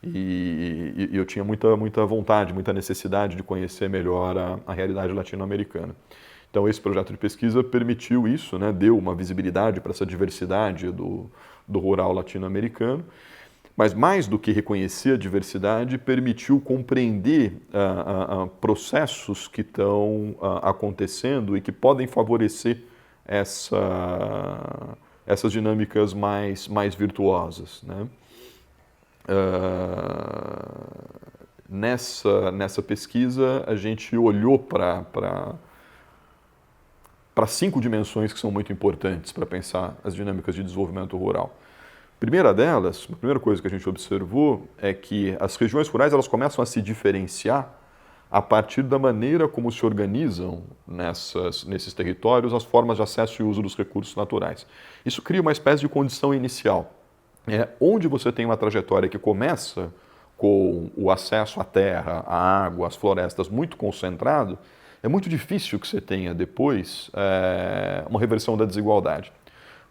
e eu tinha muita vontade, muita necessidade de conhecer melhor a realidade latino-americana. Então, esse projeto de pesquisa permitiu isso, né? Deu uma visibilidade para essa diversidade do rural latino-americano, mas mais do que reconhecer a diversidade, permitiu compreender processos que estão acontecendo e que podem favorecer essas dinâmicas mais virtuosas, né? Nessa pesquisa, a gente olhou para 5 dimensões que são muito importantes para pensar as dinâmicas de desenvolvimento rural. A primeira delas, a primeira coisa que a gente observou é que as regiões rurais elas começam a se diferenciar a partir da maneira como se organizam nesses territórios as formas de acesso e uso dos recursos naturais. Isso cria uma espécie de condição inicial, onde você tem uma trajetória que começa com o acesso à terra, à água, às florestas muito concentrado, é muito difícil que você tenha depois uma reversão da desigualdade,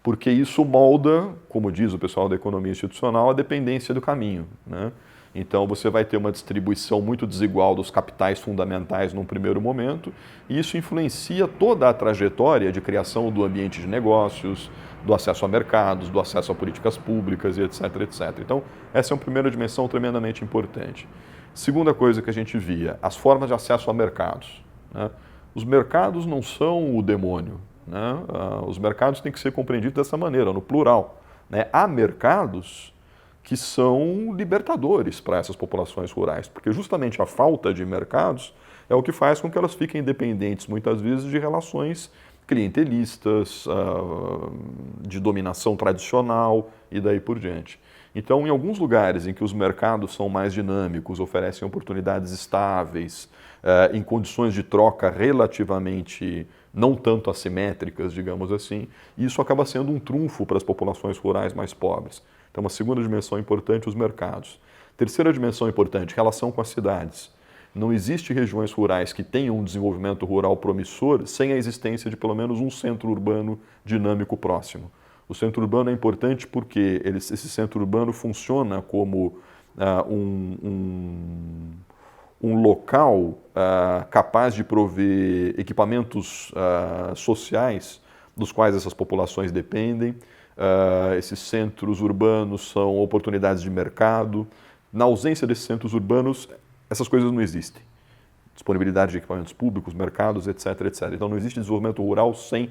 porque isso molda, como diz o pessoal da economia institucional, a dependência do caminho, né? Então você vai ter uma distribuição muito desigual dos capitais fundamentais num primeiro momento, e isso influencia toda a trajetória de criação do ambiente de negócios, do acesso a mercados, do acesso a políticas públicas e etc, etc. Então, essa é uma primeira dimensão tremendamente importante. Segunda coisa que a gente via, as formas de acesso a mercados, né? Os mercados não são o demônio, né? Os mercados têm que ser compreendidos dessa maneira, no plural, né? Há mercados que são libertadores para essas populações rurais, porque justamente a falta de mercados é o que faz com que elas fiquem dependentes, muitas vezes, de relações clientelistas, de dominação tradicional e daí por diante. Então, em alguns lugares em que os mercados são mais dinâmicos, oferecem oportunidades estáveis, em condições de troca relativamente não tanto assimétricas, digamos assim, isso acaba sendo um trunfo para as populações rurais mais pobres. Então, uma segunda dimensão importante, os mercados. Terceira dimensão importante, relação com as cidades. Não existe regiões rurais que tenham um desenvolvimento rural promissor sem a existência de pelo menos um centro urbano dinâmico próximo. O centro urbano é importante porque esse centro urbano funciona como um local capaz de prover equipamentos sociais dos quais essas populações dependem. Esses centros urbanos são oportunidades de mercado. Na ausência desses centros urbanos, essas coisas não existem. Disponibilidade de equipamentos públicos, mercados, etc, etc. Então não existe desenvolvimento rural sem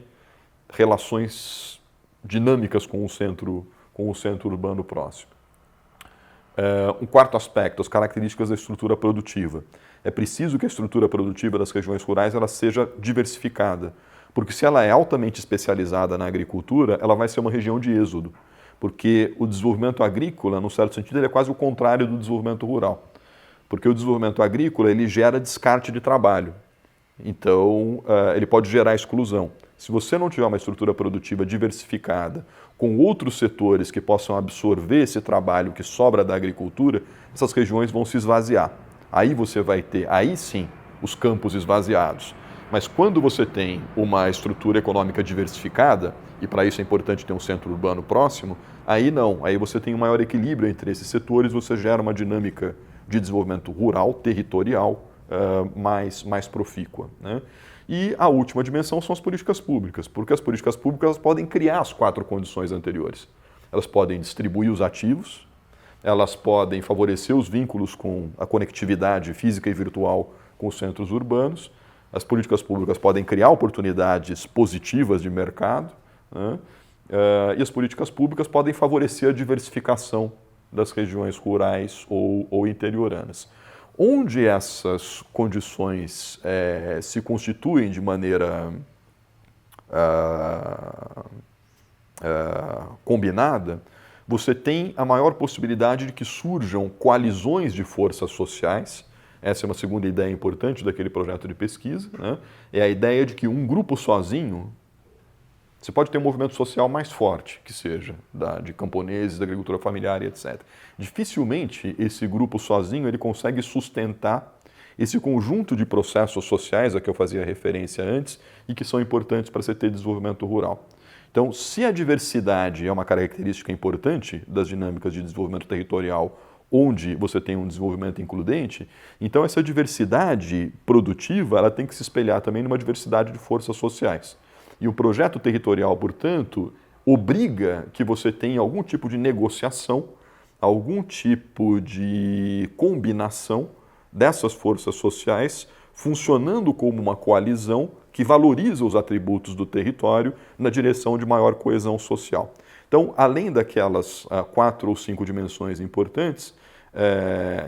relações dinâmicas com o centro urbano próximo. Um quarto aspecto, as características da estrutura produtiva. É preciso que a estrutura produtiva das regiões rurais ela seja diversificada, porque se ela é altamente especializada na agricultura, ela vai ser uma região de êxodo, porque o desenvolvimento agrícola, num certo sentido, ele é quase o contrário do desenvolvimento rural, porque o desenvolvimento agrícola ele gera descarte de trabalho, então ele pode gerar exclusão. Se você não tiver uma estrutura produtiva diversificada, com outros setores que possam absorver esse trabalho que sobra da agricultura, essas regiões vão se esvaziar. Aí você vai ter, aí sim, os campos esvaziados. Mas quando você tem uma estrutura econômica diversificada, e para isso é importante ter um centro urbano próximo, aí não, aí você tem um maior equilíbrio entre esses setores, você gera uma dinâmica de desenvolvimento rural, territorial, mais profícua, né? E a última dimensão são as políticas públicas, porque as políticas públicas podem criar as 4 condições anteriores. Elas podem distribuir os ativos, elas podem favorecer os vínculos com a conectividade física e virtual com os centros urbanos, as políticas públicas podem criar oportunidades positivas de mercado, né? E as políticas públicas podem favorecer a diversificação das regiões rurais ou interioranas. Onde essas condições se constituem de maneira combinada, você tem a maior possibilidade de que surjam coalizões de forças sociais. Essa é uma segunda ideia importante daquele projeto de pesquisa, né? É a ideia de que um grupo sozinho, você pode ter um movimento social mais forte, que seja de camponeses, da agricultura familiar e etc. Dificilmente esse grupo sozinho ele consegue sustentar esse conjunto de processos sociais a que eu fazia referência antes e que são importantes para você ter desenvolvimento rural. Então, se a diversidade é uma característica importante das dinâmicas de desenvolvimento territorial, onde você tem um desenvolvimento includente, então essa diversidade produtiva ela tem que se espelhar também numa diversidade de forças sociais. E o projeto territorial, portanto, obriga que você tenha algum tipo de negociação, algum tipo de combinação dessas forças sociais funcionando como uma coalizão que valoriza os atributos do território na direção de maior coesão social. Então, além daquelas 4 ou 5 dimensões importantes,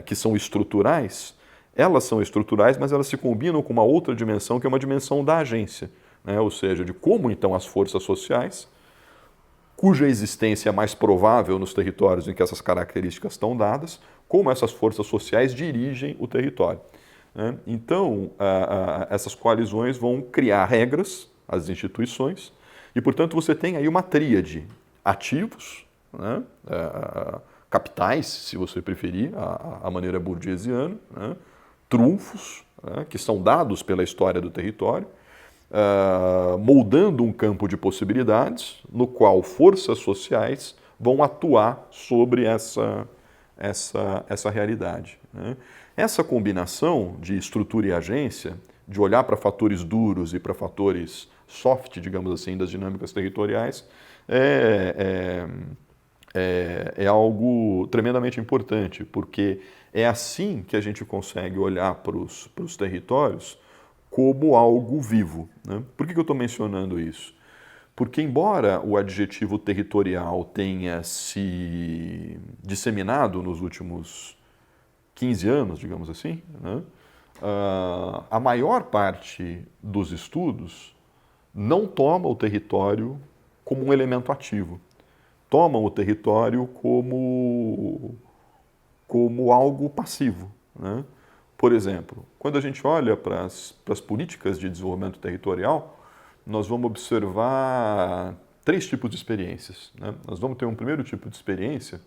que são estruturais, elas são estruturais, mas elas se combinam com uma outra dimensão, que é uma dimensão da agência, né? Ou seja, de como então as forças sociais, cuja existência é mais provável nos territórios em que essas características estão dadas, como essas forças sociais dirigem o território, né? Então, essas coalizões vão criar regras, as instituições, e, portanto, você tem aí uma tríade: ativos, né? Capitais, se você preferir, a maneira burguesiana, né? Trunfos, né? Que são dados pela história do território, moldando um campo de possibilidades no qual forças sociais vão atuar sobre essa realidade, né? Essa combinação de estrutura e agência, de olhar para fatores duros e para fatores soft, digamos assim, das dinâmicas territoriais, é algo tremendamente importante, porque é assim que a gente consegue olhar para os territórios como algo vivo, né? Por que eu estou mencionando isso? Porque, embora o adjetivo territorial tenha se disseminado nos últimos 15 anos, digamos assim, né? A maior parte dos estudos não toma o território como um elemento ativo. Tomam o território como algo passivo, né? Por exemplo, quando a gente olha para as políticas de desenvolvimento territorial, nós vamos observar 3 tipos de experiências, né? Nós vamos ter um primeiro tipo de experiência,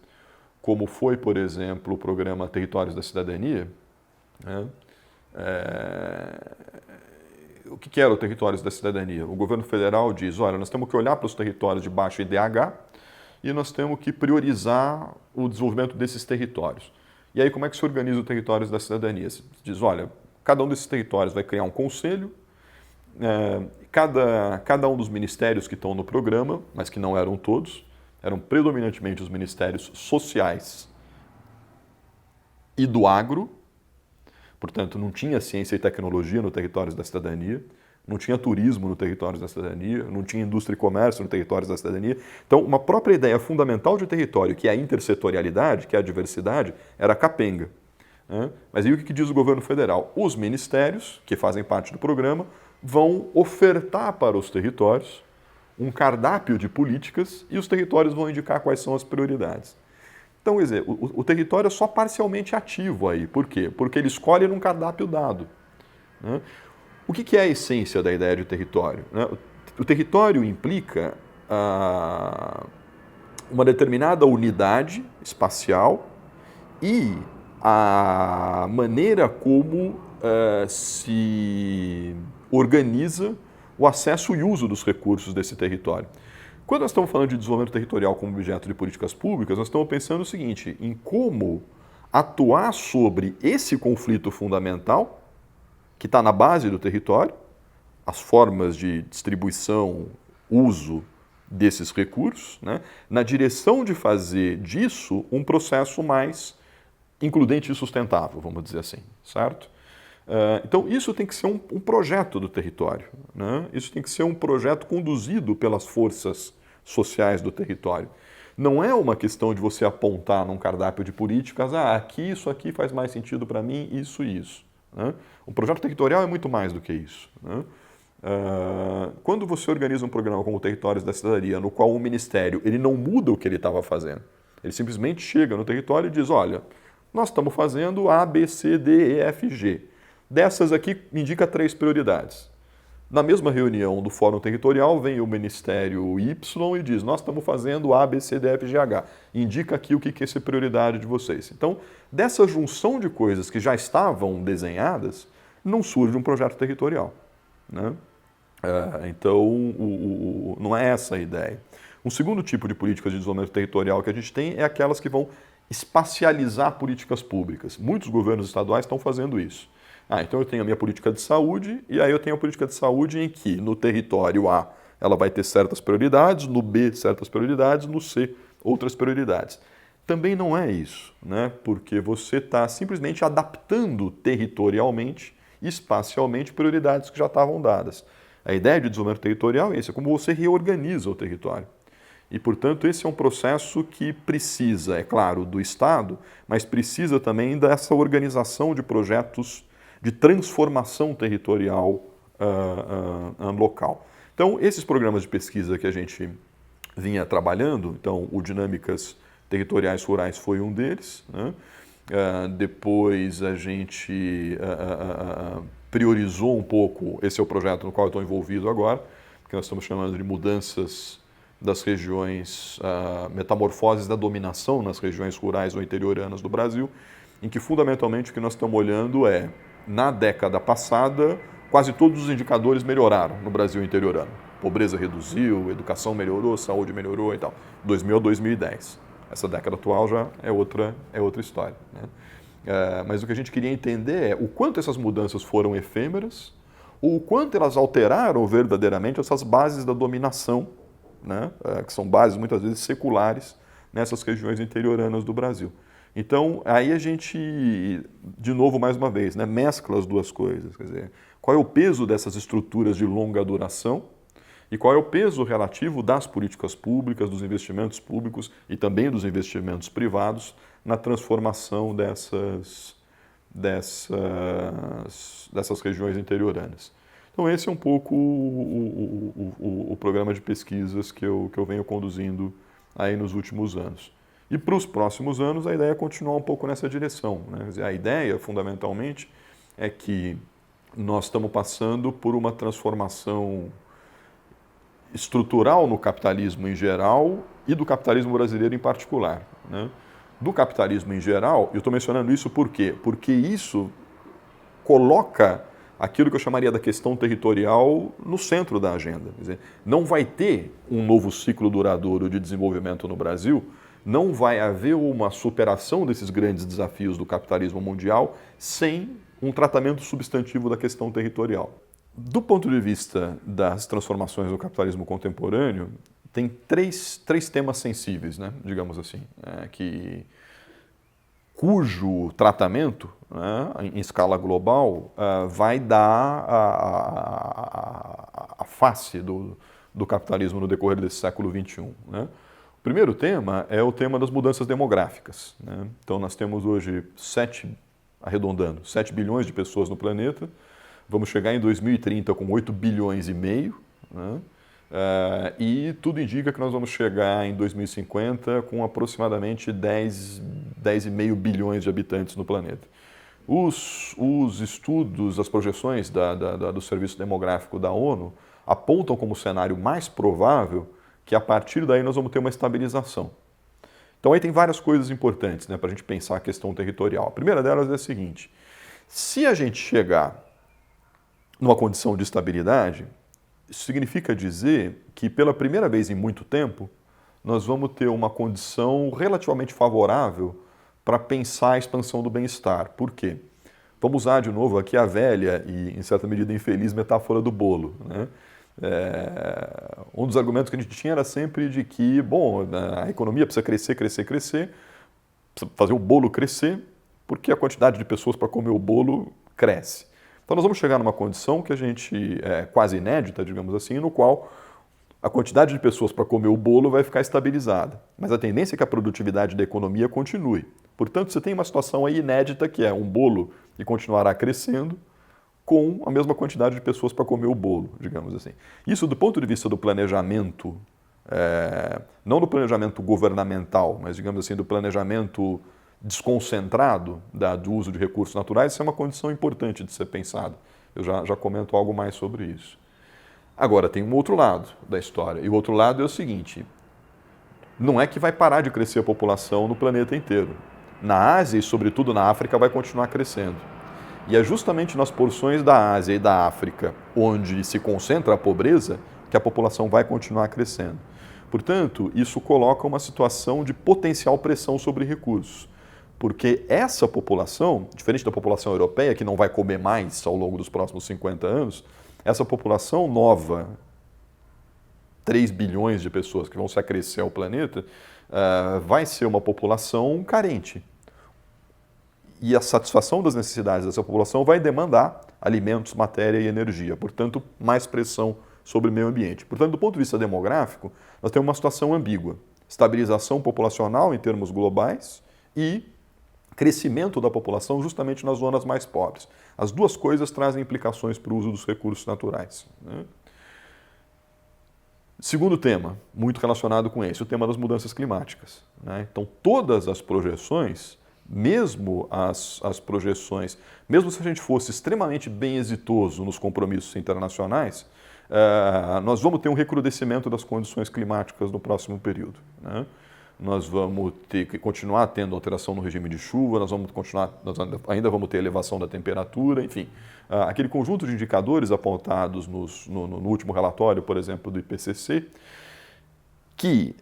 como foi, por exemplo, o programa Territórios da Cidadania, né? O que era o Territórios da Cidadania? O governo federal diz, olha, nós temos que olhar para os territórios de baixo IDH e nós temos que priorizar o desenvolvimento desses territórios. E aí como é que se organiza o Territórios da Cidadania? Se diz, olha, cada um desses territórios vai criar um conselho, cada um dos ministérios que estão no programa, mas que não eram todos, eram predominantemente os ministérios sociais e do agro, portanto não tinha ciência e tecnologia no Territórios da Cidadania, não tinha turismo no Territórios da Cidadania, não tinha indústria e comércio no Territórios da Cidadania. Então, uma própria ideia fundamental de território, que é a intersetorialidade, que é a diversidade, era capenga, né? Mas aí o que diz o governo federal? Os ministérios, que fazem parte do programa, vão ofertar para os territórios um cardápio de políticas e os territórios vão indicar quais são as prioridades. Então, quer dizer, o território é só parcialmente ativo aí. Por quê? Porque ele escolhe num cardápio dado, né? O que é a essência da ideia de território, né? O território implica uma determinada unidade espacial e a maneira como se organiza o acesso e uso dos recursos desse território. Quando nós estamos falando de desenvolvimento territorial como objeto de políticas públicas, nós estamos pensando o seguinte, em como atuar sobre esse conflito fundamental que está na base do território, as formas de distribuição, uso desses recursos, né, na direção de fazer disso um processo mais includente e sustentável, vamos dizer assim, certo? Então, isso tem que ser um projeto do território, né? Isso tem que ser um projeto conduzido pelas forças sociais do território. Não é uma questão de você apontar num cardápio de políticas, aqui isso aqui faz mais sentido para mim, isso e isso. Né? O projeto territorial é muito mais do que isso. Né? Quando você organiza um programa como o Territórios da Cidadania, no qual o Ministério ele não muda o que ele estava fazendo, ele simplesmente chega no território e diz, olha, nós estamos fazendo A, B, C, D, E, F, G. Dessas aqui, indica 3 prioridades. Na mesma reunião do Fórum Territorial, vem o Ministério Y e diz, nós estamos fazendo A, B, C, D, F, G, H. Indica aqui o que é essa prioridade de vocês. Então, dessa junção de coisas que já estavam desenhadas, não surge um projeto territorial. Né? Então, não é essa a ideia. Um segundo tipo de políticas de desenvolvimento territorial que a gente tem é aquelas que vão espacializar políticas públicas. Muitos governos estaduais estão fazendo isso. Então eu tenho a minha política de saúde, e aí eu tenho a política de saúde em que no território A ela vai ter certas prioridades, no B certas prioridades, no C outras prioridades. Também não é isso, né? Porque você está simplesmente adaptando territorialmente, espacialmente, prioridades que já estavam dadas. A ideia de desenvolvimento territorial é isso, é como você reorganiza o território. E, portanto, esse é um processo que precisa, é claro, do Estado, mas precisa também dessa organização de projetos de transformação territorial local. Então, esses programas de pesquisa que a gente vinha trabalhando, então o Dinâmicas Territoriais Rurais foi um deles, né? Depois a gente priorizou um pouco, esse é o projeto no qual eu estou envolvido agora, que nós estamos chamando de mudanças das regiões, metamorfoses da dominação nas regiões rurais ou interioranas do Brasil, em que fundamentalmente o que nós estamos olhando é, na década passada, quase todos os indicadores melhoraram no Brasil interiorano. Pobreza reduziu, educação melhorou, saúde melhorou e tal. 2000 a 2010. Essa década atual já é outra história. Né? Mas o que a gente queria entender é o quanto essas mudanças foram efêmeras, ou o quanto elas alteraram verdadeiramente essas bases da dominação, né? Que são bases muitas vezes seculares nessas regiões interioranas do Brasil. Então, aí a gente, de novo, mais uma vez, né, mescla as duas coisas. Quer dizer, qual é o peso dessas estruturas de longa duração e qual é o peso relativo das políticas públicas, dos investimentos públicos e também dos investimentos privados na transformação dessas regiões interioranas. Então, esse é um pouco o programa de pesquisas que eu venho conduzindo aí nos últimos anos. E para os próximos anos, a ideia é continuar um pouco nessa direção. Né? Quer dizer, a ideia, fundamentalmente, é que nós estamos passando por uma transformação estrutural no capitalismo em geral e do capitalismo brasileiro em particular. Né? Do capitalismo em geral, eu estou mencionando isso por quê? Porque isso coloca aquilo que eu chamaria da questão territorial no centro da agenda. Quer dizer, não vai ter um novo ciclo duradouro de desenvolvimento no Brasil, não vai haver uma superação desses grandes desafios do capitalismo mundial sem um tratamento substantivo da questão territorial. Do ponto de vista das transformações do capitalismo contemporâneo, tem três temas sensíveis, né, digamos assim, cujo tratamento, né, em escala global, vai dar a face do capitalismo no decorrer desse século XXI. Né? O primeiro tema é o tema das mudanças demográficas. Né? Então, nós temos hoje 7 bilhões de pessoas no planeta, vamos chegar em 2030 com 8 bilhões e meio, né? E tudo indica que nós vamos chegar em 2050 com aproximadamente 10,5 bilhões de habitantes no planeta. Os estudos, as projeções do Serviço Demográfico da ONU apontam como cenário mais provável que a partir daí nós vamos ter uma estabilização. Então aí tem várias coisas importantes, né, para a gente pensar a questão territorial. A primeira delas é a seguinte: se a gente chegar numa condição de estabilidade, isso significa dizer que pela primeira vez em muito tempo nós vamos ter uma condição relativamente favorável para pensar a expansão do bem-estar. Por quê? Vamos usar de novo aqui a velha e, em certa medida, infeliz metáfora do bolo, né? Um dos argumentos que a gente tinha era sempre de que, bom, a economia precisa crescer, crescer, crescer, precisa fazer o bolo crescer, porque a quantidade de pessoas para comer o bolo cresce. Então nós vamos chegar numa condição que a gente é quase inédita, digamos assim, no qual a quantidade de pessoas para comer o bolo vai ficar estabilizada. Mas a tendência é que a produtividade da economia continue. Portanto, você tem uma situação aí inédita que é um bolo que continuará crescendo com a mesma quantidade de pessoas para comer o bolo, digamos assim. Isso do ponto de vista do planejamento, não do planejamento governamental, mas digamos assim, do planejamento desconcentrado do uso de recursos naturais, isso é uma condição importante de ser pensado. Eu já comento algo mais sobre isso. Agora, tem um outro lado da história, e o outro lado é o seguinte: não é que vai parar de crescer a população no planeta inteiro. Na Ásia e, sobretudo, na África, vai continuar crescendo. E é justamente nas porções da Ásia e da África onde se concentra a pobreza que a população vai continuar crescendo. Portanto, isso coloca uma situação de potencial pressão sobre recursos. Porque essa população, diferente da população europeia, que não vai comer mais ao longo dos próximos 50 anos, essa população nova, 3 bilhões de pessoas que vão se acrescer ao planeta, vai ser uma população carente. E a satisfação das necessidades dessa população vai demandar alimentos, matéria e energia. Portanto, mais pressão sobre o meio ambiente. Portanto, do ponto de vista demográfico, nós temos uma situação ambígua. Estabilização populacional em termos globais e crescimento da população justamente nas zonas mais pobres. As duas coisas trazem implicações para o uso dos recursos naturais, né? Segundo tema, muito relacionado com esse, o tema das mudanças climáticas, né? Então, todas as projeções, mesmo as projeções, mesmo se a gente fosse extremamente bem exitoso nos compromissos internacionais, nós vamos ter um recrudescimento das condições climáticas no próximo período, né? Nós vamos ter que continuar tendo alteração no regime de chuva, nós ainda vamos ter elevação da temperatura, enfim. Aquele conjunto de indicadores apontados no último relatório, por exemplo, do IPCC, que,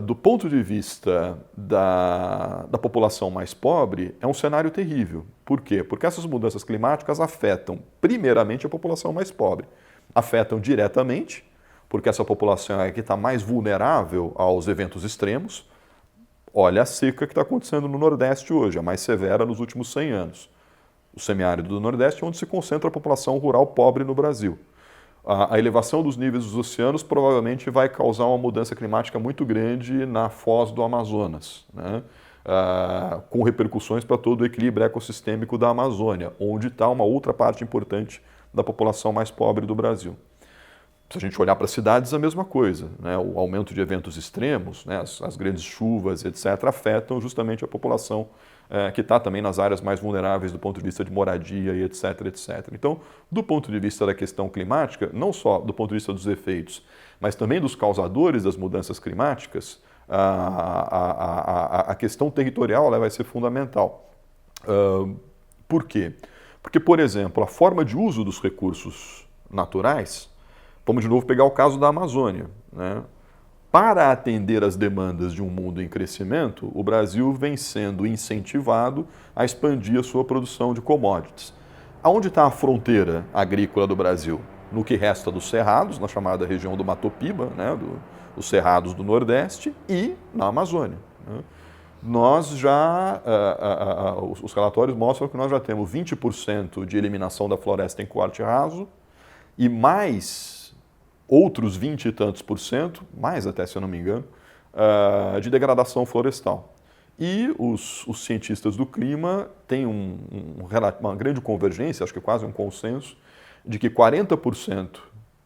do ponto de vista da população mais pobre, é um cenário terrível. Por quê? Porque essas mudanças climáticas afetam, primeiramente, a população mais pobre. Afetam diretamente, porque essa população é a que está mais vulnerável aos eventos extremos. Olha a seca que está acontecendo no Nordeste hoje, a mais severa nos últimos 100 anos. O semiárido do Nordeste é onde se concentra a população rural pobre no Brasil. A elevação dos níveis dos oceanos provavelmente vai causar uma mudança climática muito grande na foz do Amazonas, né? Com repercussões para todo o equilíbrio ecossistêmico da Amazônia, onde está uma outra parte importante da população mais pobre do Brasil. Se a gente olhar para as cidades, a mesma coisa, né? O aumento de eventos extremos, né? As grandes chuvas, etc., afetam justamente a população que está também nas áreas mais vulneráveis do ponto de vista de moradia e etc., etc. Então, do ponto de vista da questão climática, não só do ponto de vista dos efeitos, mas também dos causadores das mudanças climáticas, a questão territorial vai ser fundamental. Por quê? Porque, por exemplo, a forma de uso dos recursos naturais, vamos de novo pegar o caso da Amazônia, né? Para atender às demandas de um mundo em crescimento, o Brasil vem sendo incentivado a expandir a sua produção de commodities. Aonde está a fronteira agrícola do Brasil? No que resta dos cerrados, na chamada região do Mato Piba, né? Os cerrados do Nordeste, e na Amazônia, né? Nós já, os relatórios mostram que nós já temos 20% de eliminação da floresta em corte raso e mais outros 20 e tantos por cento, mais até se eu não me engano, de degradação florestal. E os cientistas do clima têm uma grande convergência, acho que quase um consenso, de que 40%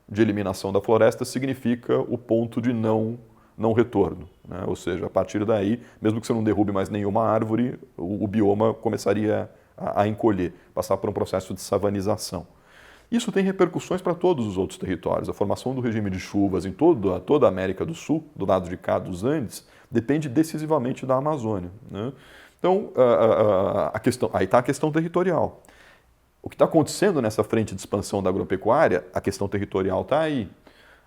de eliminação da floresta significa o ponto de não retorno, né? Ou seja, a partir daí, mesmo que você não derrube mais nenhuma árvore, o bioma começaria a encolher, passar por um processo de savanização. Isso tem repercussões para todos os outros territórios. A formação do regime de chuvas em toda a América do Sul, do lado de cá dos Andes, depende decisivamente da Amazônia, né? Então, aí está a questão territorial. O que está acontecendo nessa frente de expansão da agropecuária, a questão territorial está aí.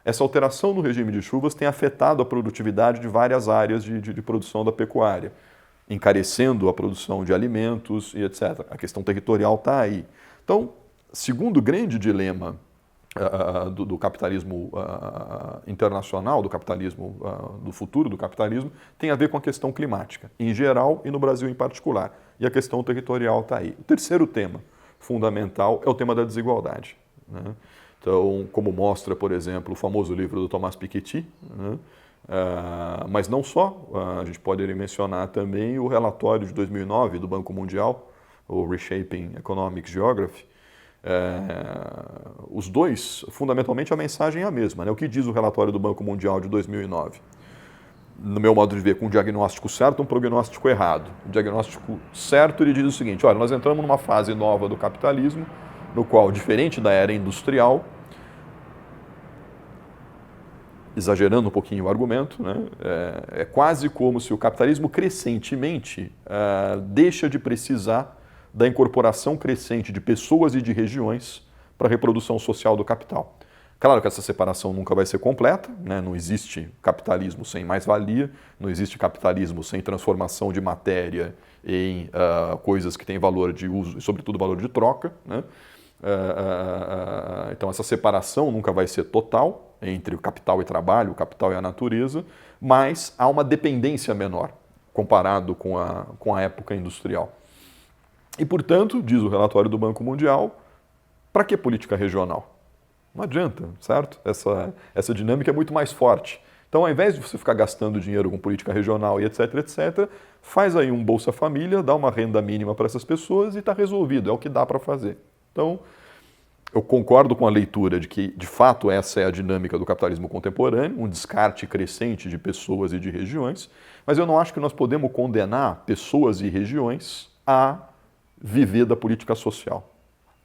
Essa alteração no regime de chuvas tem afetado a produtividade de várias áreas de produção da pecuária, encarecendo a produção de alimentos e etc. A questão territorial está aí. Então, segundo o grande dilema do capitalismo internacional, do capitalismo, do futuro do capitalismo, tem a ver com a questão climática, em geral e no Brasil em particular. E a questão territorial está aí. O terceiro tema fundamental é o tema da desigualdade, né? Então, como mostra, por exemplo, o famoso livro do Thomas Piketty, né? Mas não só, a gente pode mencionar também o relatório de 2009 do Banco Mundial, o Reshaping Economic Geography. Os dois, fundamentalmente, a mensagem é a mesma, né? O que diz o relatório do Banco Mundial de 2009? No meu modo de ver, com um diagnóstico certo e um prognóstico errado. O diagnóstico certo, ele diz o seguinte: olha, nós entramos numa fase nova do capitalismo, no qual, diferente da era industrial, exagerando um pouquinho o argumento, né, é quase como se o capitalismo crescentemente deixa de precisar da incorporação crescente de pessoas e de regiões para a reprodução social do capital. Claro que essa separação nunca vai ser completa, né? Não existe capitalismo sem mais-valia, não existe capitalismo sem transformação de matéria em coisas que têm valor de uso e, sobretudo, valor de troca, né? Então, essa separação nunca vai ser total entre o capital e trabalho, o capital e a natureza, mas há uma dependência menor comparado com a época industrial. E, portanto, diz o relatório do Banco Mundial, para que política regional? Não adianta, certo? Essa dinâmica é muito mais forte. Então, ao invés de você ficar gastando dinheiro com política regional e etc, etc, faz aí um Bolsa Família, dá uma renda mínima para essas pessoas e está resolvido, é o que dá para fazer. Então, eu concordo com a leitura de que, de fato, essa é a dinâmica do capitalismo contemporâneo, um descarte crescente de pessoas e de regiões, mas eu não acho que nós podemos condenar pessoas e regiões a viver da política social.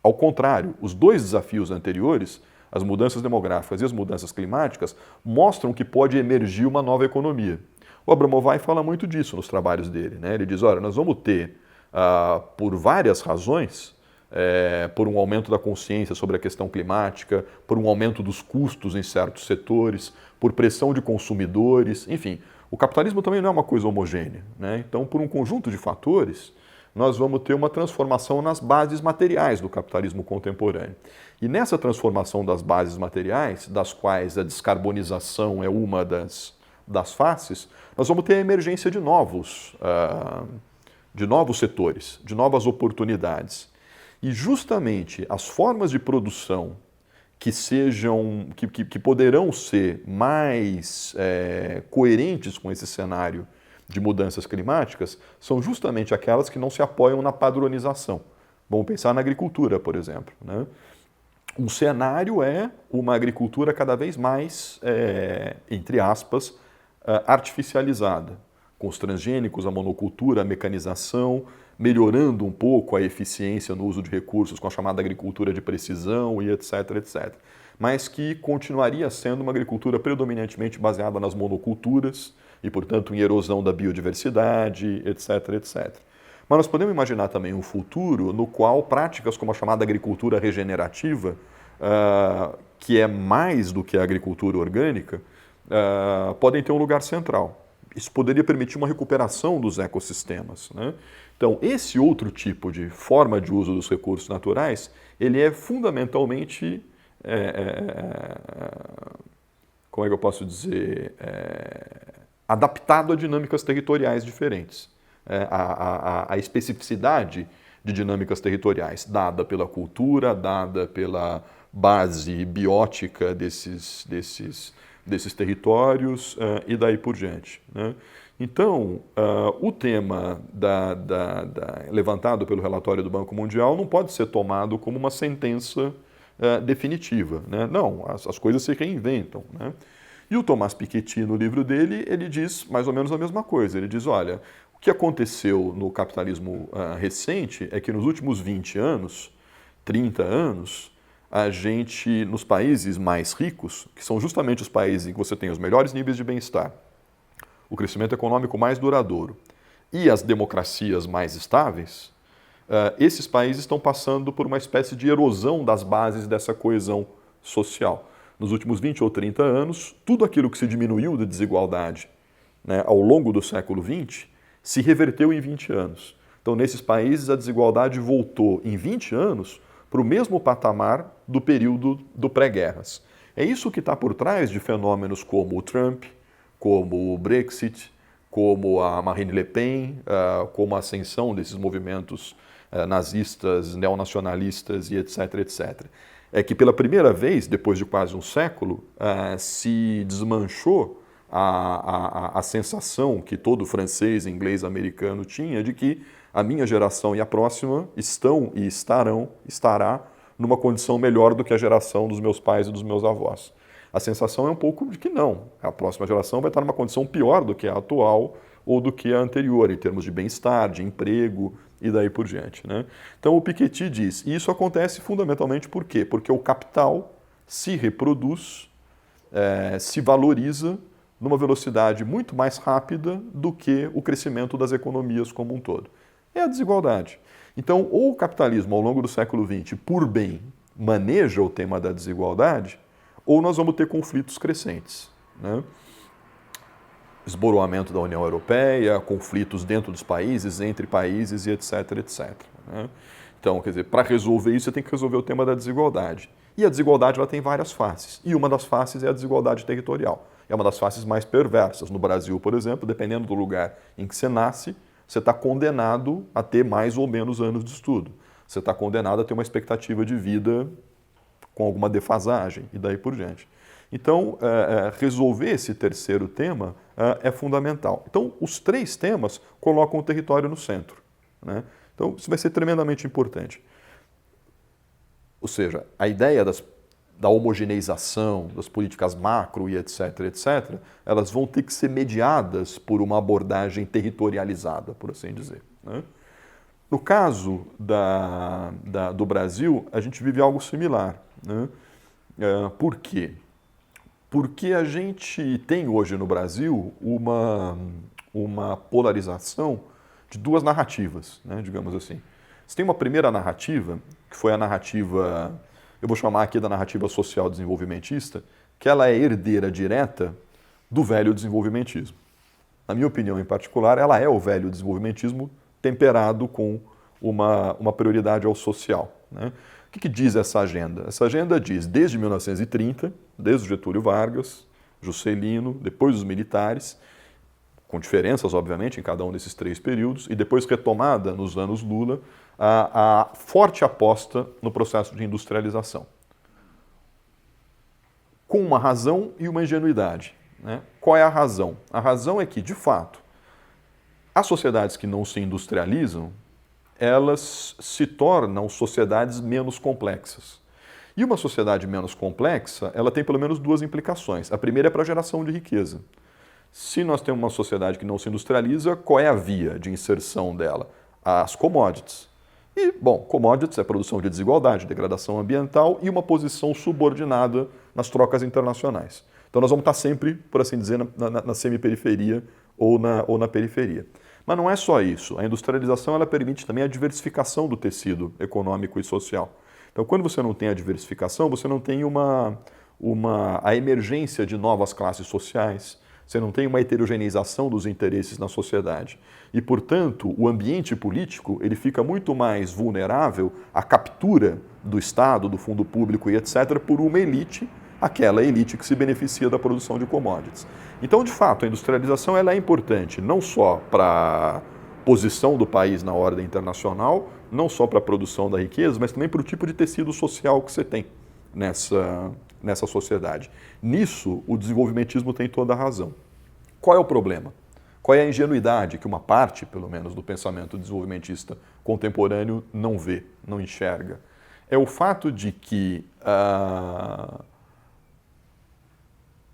Ao contrário, os dois desafios anteriores, as mudanças demográficas e as mudanças climáticas, mostram que pode emergir uma nova economia. O Abramovay fala muito disso nos trabalhos dele, né? Ele diz, olha, nós vamos ter, por várias razões, por um aumento da consciência sobre a questão climática, por um aumento dos custos em certos setores, por pressão de consumidores, enfim, o capitalismo também não é uma coisa homogênea, né? Então, por um conjunto de fatores, nós vamos ter uma transformação nas bases materiais do capitalismo contemporâneo. E nessa transformação das bases materiais, das quais a descarbonização é uma das faces, nós vamos ter a emergência de novos setores, de novas oportunidades. E justamente as formas de produção que poderão ser mais coerentes com esse cenário de mudanças climáticas são justamente aquelas que não se apoiam na padronização. Vamos pensar na agricultura, por exemplo, né? Um cenário é uma agricultura cada vez mais, entre aspas, artificializada, com os transgênicos, a monocultura, a mecanização, melhorando um pouco a eficiência no uso de recursos com a chamada agricultura de precisão e etc, etc. Mas que continuaria sendo uma agricultura predominantemente baseada nas monoculturas e, portanto, em erosão da biodiversidade, etc, etc. Mas nós podemos imaginar também um futuro no qual práticas como a chamada agricultura regenerativa, que é mais do que a agricultura orgânica, podem ter um lugar central. Isso poderia permitir uma recuperação dos ecossistemas, né? Então, esse outro tipo de forma de uso dos recursos naturais, ele é fundamentalmente, como é que eu posso dizer, adaptado a dinâmicas territoriais diferentes. A especificidade de dinâmicas territoriais, dada pela cultura, dada pela base biótica desses territórios e daí por diante, né? Então, o tema levantado pelo relatório do Banco Mundial não pode ser tomado como uma sentença definitiva, né? Não, as coisas se reinventam, né? E o Thomas Piketty, no livro dele, ele diz mais ou menos a mesma coisa. Ele diz, olha, o que aconteceu no capitalismo recente é que nos últimos 20 anos, 30 anos, a gente, nos países mais ricos, que são justamente os países em que você tem os melhores níveis de bem-estar, o crescimento econômico mais duradouro e as democracias mais estáveis, esses países estão passando por uma espécie de erosão das bases dessa coesão social. Nos últimos 20 ou 30 anos, tudo aquilo que se diminuiu de desigualdade, né, ao longo do século XX se reverteu em 20 anos. Então, nesses países, a desigualdade voltou em 20 anos para o mesmo patamar do período do pré-guerras. É isso que está por trás de fenômenos como o Trump, como o Brexit, como a Marine Le Pen, como a ascensão desses movimentos nazistas, neonacionalistas e etc, etc. É que pela primeira vez, depois de quase um século, se desmanchou a sensação que todo francês, inglês, americano tinha de que a minha geração e a próxima estão e estará numa condição melhor do que a geração dos meus pais e dos meus avós. A sensação é um pouco de que não, a próxima geração vai estar numa condição pior do que a atual ou do que a anterior, em termos de bem-estar, de emprego e daí por diante, né? Então o Piketty diz, e isso acontece fundamentalmente por quê? Porque o capital se reproduz, se valoriza numa velocidade muito mais rápida do que o crescimento das economias como um todo. É a desigualdade. Então, ou o capitalismo, ao longo do século XX, por bem, maneja o tema da desigualdade, ou nós vamos ter conflitos crescentes, né? Esboroamento da União Europeia, conflitos dentro dos países, entre países e etc, etc, né? Então, quer dizer, para resolver isso, você tem que resolver o tema da desigualdade. E a desigualdade ela tem várias faces. E uma das faces é a desigualdade territorial. É uma das faces mais perversas. No Brasil, por exemplo, dependendo do lugar em que você nasce, você está condenado a ter mais ou menos anos de estudo. Você está condenado a ter uma expectativa de vida com alguma defasagem e daí por diante. Então, resolver esse terceiro tema é fundamental. Então, os três temas colocam o território no centro, né? Então, isso vai ser tremendamente importante. Ou seja, a ideia da homogeneização, das políticas macro e etc, etc, elas vão ter que ser mediadas por uma abordagem territorializada, por assim dizer, né? No caso do Brasil, a gente vive algo similar, né? Por quê? Porque a gente tem hoje no Brasil uma polarização de duas narrativas, né, digamos assim. Você tem uma primeira narrativa, que foi a narrativa, eu vou chamar aqui da narrativa social desenvolvimentista, que ela é herdeira direta do velho desenvolvimentismo. Na minha opinião, em particular, ela é o velho desenvolvimentismo temperado com uma prioridade ao social, né? O que diz essa agenda? Essa agenda diz, desde 1930, desde o Getúlio Vargas, Juscelino, depois os militares, com diferenças, obviamente, em cada um desses três períodos, e depois retomada nos anos Lula, a forte aposta no processo de industrialização. Com uma razão e uma ingenuidade, né? Qual é a razão? A razão é que, de fato, as sociedades que não se industrializam, elas se tornam sociedades menos complexas. E uma sociedade menos complexa, ela tem pelo menos duas implicações. A primeira é para a geração de riqueza. Se nós temos uma sociedade que não se industrializa, qual é a via de inserção dela? As commodities. E, bom, commodities é produção de desigualdade, degradação ambiental e uma posição subordinada nas trocas internacionais. Então nós vamos estar sempre, por assim dizer, na semiperiferia ou na periferia. Mas não é só isso. A industrialização ela permite também a diversificação do tecido econômico e social. Então, quando você não tem a diversificação, você não tem a emergência de novas classes sociais, você não tem uma heterogeneização dos interesses na sociedade. E, portanto, o ambiente político ele fica muito mais vulnerável à captura do Estado, do fundo público e etc., por uma elite, aquela elite que se beneficia da produção de commodities. Então, de fato, a industrialização ela é importante não só para a posição do país na ordem internacional, não só para a produção da riqueza, mas também para o tipo de tecido social que você tem nessa sociedade. Nisso, o desenvolvimentismo tem toda a razão. Qual é o problema? Qual é a ingenuidade que uma parte, pelo menos, do pensamento desenvolvimentista contemporâneo não vê, não enxerga? É o fato de que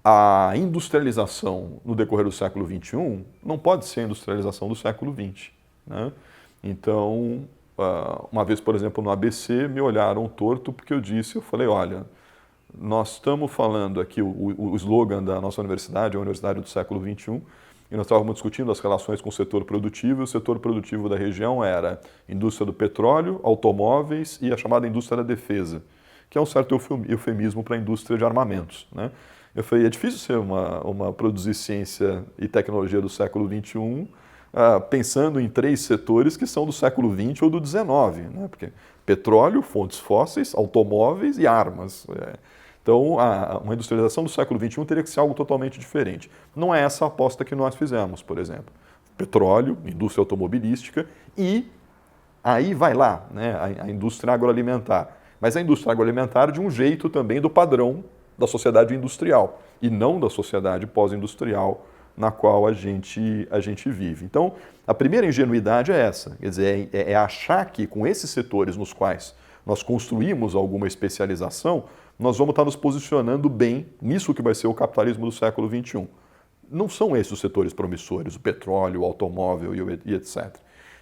a industrialização no decorrer do século XXI não pode ser a industrialização do século XX, né? Então, uma vez, por exemplo, no ABC, me olharam torto porque eu falei, olha, nós estamos falando aqui, o slogan da nossa universidade é a Universidade do Século XXI, e nós estávamos discutindo as relações com o setor produtivo, e o setor produtivo da região era indústria do petróleo, automóveis e a chamada indústria da defesa, que é um certo eufemismo para a indústria de armamentos, né? Eu falei, é difícil ser produzir ciência e tecnologia do século XXI pensando em 3 setores que são do século XX ou do XIX, né? Porque petróleo, fontes fósseis, automóveis e armas. Então, uma industrialização do século XXI teria que ser algo totalmente diferente. Não é essa a aposta que nós fizemos, por exemplo. Petróleo, indústria automobilística e aí vai lá, né, a indústria agroalimentar. Mas a indústria agroalimentar de um jeito também do padrão da sociedade industrial e não da sociedade pós-industrial na qual a gente vive. Então, a primeira ingenuidade é essa, quer dizer, é achar que com esses setores nos quais nós construímos alguma especialização, nós vamos estar nos posicionando bem nisso que vai ser o capitalismo do século XXI. Não são esses os setores promissores, o petróleo, o automóvel e etc.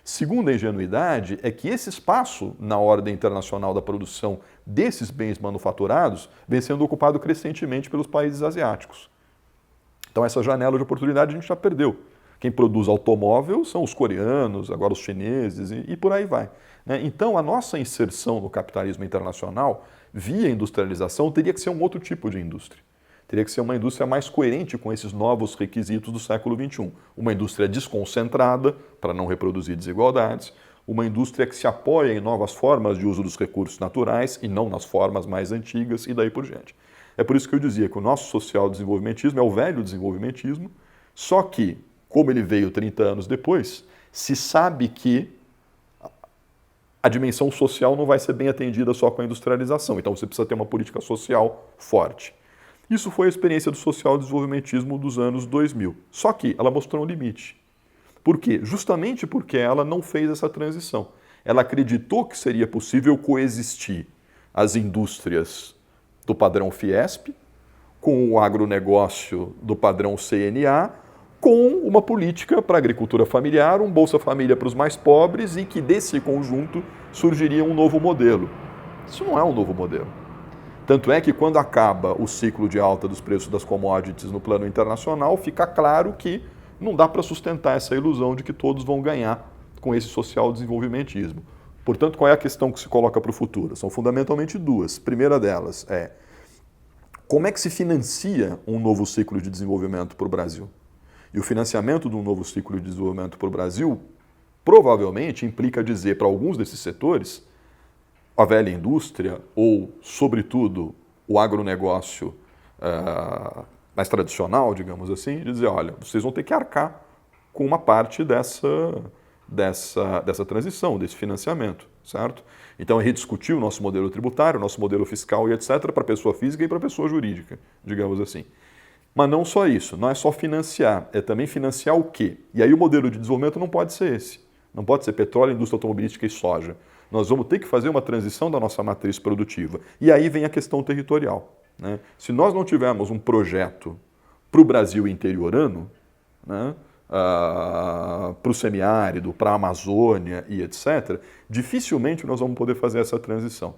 Segunda ingenuidade é que esse espaço na ordem internacional da produção desses bens manufaturados vem sendo ocupado crescentemente pelos países asiáticos. Então essa janela de oportunidade a gente já perdeu. Quem produz automóvel são os coreanos, agora os chineses e por aí vai, né? Então a nossa inserção no capitalismo internacional via industrialização teria que ser um outro tipo de indústria. Teria que ser uma indústria mais coerente com esses novos requisitos do século XXI. Uma indústria desconcentrada, para não reproduzir desigualdades, uma indústria que se apoia em novas formas de uso dos recursos naturais e não nas formas mais antigas e daí por diante. É por isso que eu dizia que o nosso social-desenvolvimentismo é o velho desenvolvimentismo, só que, como ele veio 30 anos depois, se sabe que a dimensão social não vai ser bem atendida só com a industrialização. Então você precisa ter uma política social forte. Isso foi a experiência do social-desenvolvimentismo dos anos 2000. Só que ela mostrou um limite. Por quê? Justamente porque ela não fez essa transição. Ela acreditou que seria possível coexistir as indústrias do padrão Fiesp, com o agronegócio do padrão CNA, com uma política para a agricultura familiar, um Bolsa Família para os mais pobres e que desse conjunto surgiria um novo modelo. Isso não é um novo modelo. Tanto é que quando acaba o ciclo de alta dos preços das commodities no plano internacional, fica claro que não dá para sustentar essa ilusão de que todos vão ganhar com esse social-desenvolvimentismo. Portanto, qual é a questão que se coloca para o futuro? São fundamentalmente duas. A primeira delas é como é que se financia um novo ciclo de desenvolvimento para o Brasil? E o financiamento de um novo ciclo de desenvolvimento para o Brasil provavelmente implica dizer para alguns desses setores a velha indústria ou, sobretudo, o agronegócio mais tradicional, digamos assim, dizer, olha, vocês vão ter que arcar com uma parte dessa transição, desse financiamento, certo? Então é rediscutir o nosso modelo tributário, o nosso modelo fiscal e etc. para a pessoa física e para a pessoa jurídica, digamos assim. Mas não só isso, não é só financiar, é também financiar o quê? E aí o modelo de desenvolvimento não pode ser esse. Não pode ser petróleo, indústria automobilística e soja. Nós vamos ter que fazer uma transição da nossa matriz produtiva. E aí vem a questão territorial, né? Se nós não tivermos um projeto para o Brasil interiorano, né, para o semiárido, para a Amazônia e etc., dificilmente nós vamos poder fazer essa transição.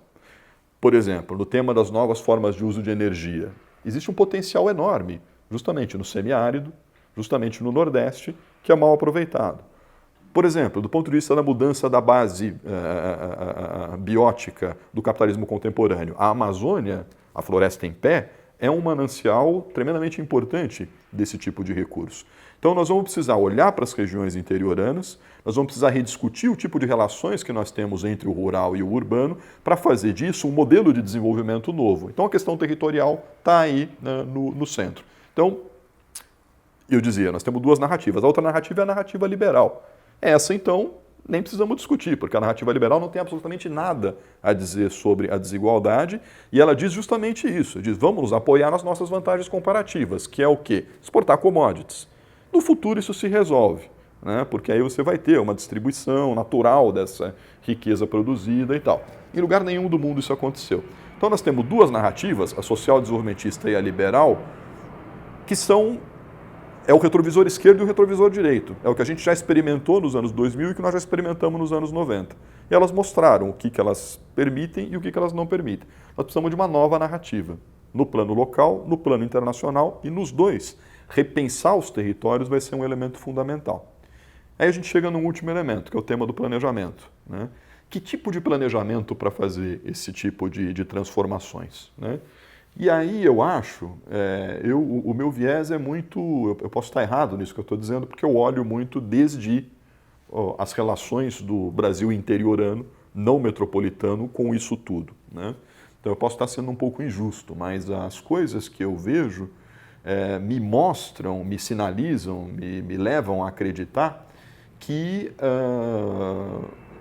Por exemplo, no tema das novas formas de uso de energia, existe um potencial enorme, justamente no semiárido, justamente no Nordeste, que é mal aproveitado. Por exemplo, do ponto de vista da mudança da base biótica do capitalismo contemporâneo, a Amazônia, a floresta em pé, é um manancial tremendamente importante desse tipo de recurso. Então nós vamos precisar olhar para as regiões interioranas, nós vamos precisar rediscutir o tipo de relações que nós temos entre o rural e o urbano para fazer disso um modelo de desenvolvimento novo. Então a questão territorial está aí, né, no centro. Então, eu dizia, nós temos duas narrativas. A outra narrativa é a narrativa liberal. Essa, então, nem precisamos discutir, porque a narrativa liberal não tem absolutamente nada a dizer sobre a desigualdade, e ela diz justamente isso, diz, vamos nos apoiar nas nossas vantagens comparativas, que é o quê? Exportar commodities. No futuro isso se resolve, né? Porque aí você vai ter uma distribuição natural dessa riqueza produzida e tal. Em lugar nenhum do mundo isso aconteceu. Então nós temos duas narrativas, a social-desenvolvimentista e a liberal, que são é o retrovisor esquerdo e o retrovisor direito. É o que a gente já experimentou nos anos 2000 e que nós já experimentamos nos anos 90. E elas mostraram o que elas permitem e o que elas não permitem. Nós precisamos de uma nova narrativa, no plano local, no plano internacional, e nos dois, repensar os territórios vai ser um elemento fundamental. Aí a gente chega num último elemento, que é o tema do planejamento, né? Que tipo de planejamento para fazer esse tipo de transformações, né? E aí eu acho, o meu viés é muito, eu posso estar errado nisso que eu estou dizendo, porque eu olho muito desde as relações do Brasil interiorano, não metropolitano, com isso tudo, né? Então eu posso estar sendo um pouco injusto, mas as coisas que eu vejo me mostram, me sinalizam, me levam a acreditar que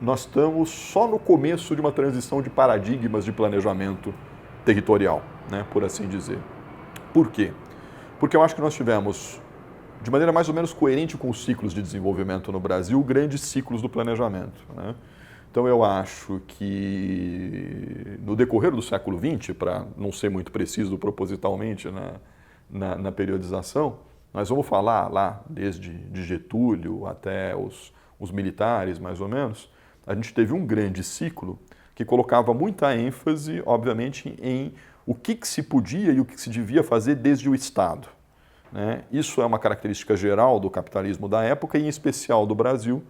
nós estamos só no começo de uma transição de paradigmas de planejamento territorial, né, por assim dizer. Por quê? Porque eu acho que nós tivemos, de maneira mais ou menos coerente com os ciclos de desenvolvimento no Brasil, grandes ciclos do planejamento, né? Então eu acho que no decorrer do século XX, para não ser muito preciso propositalmente na periodização, nós vamos falar lá desde de Getúlio até os militares, mais ou menos, a gente teve um grande ciclo que colocava muita ênfase, obviamente, em o que se podia e o que se devia fazer desde o Estado, né? Isso é uma característica geral do capitalismo da época e, em especial, do Brasil,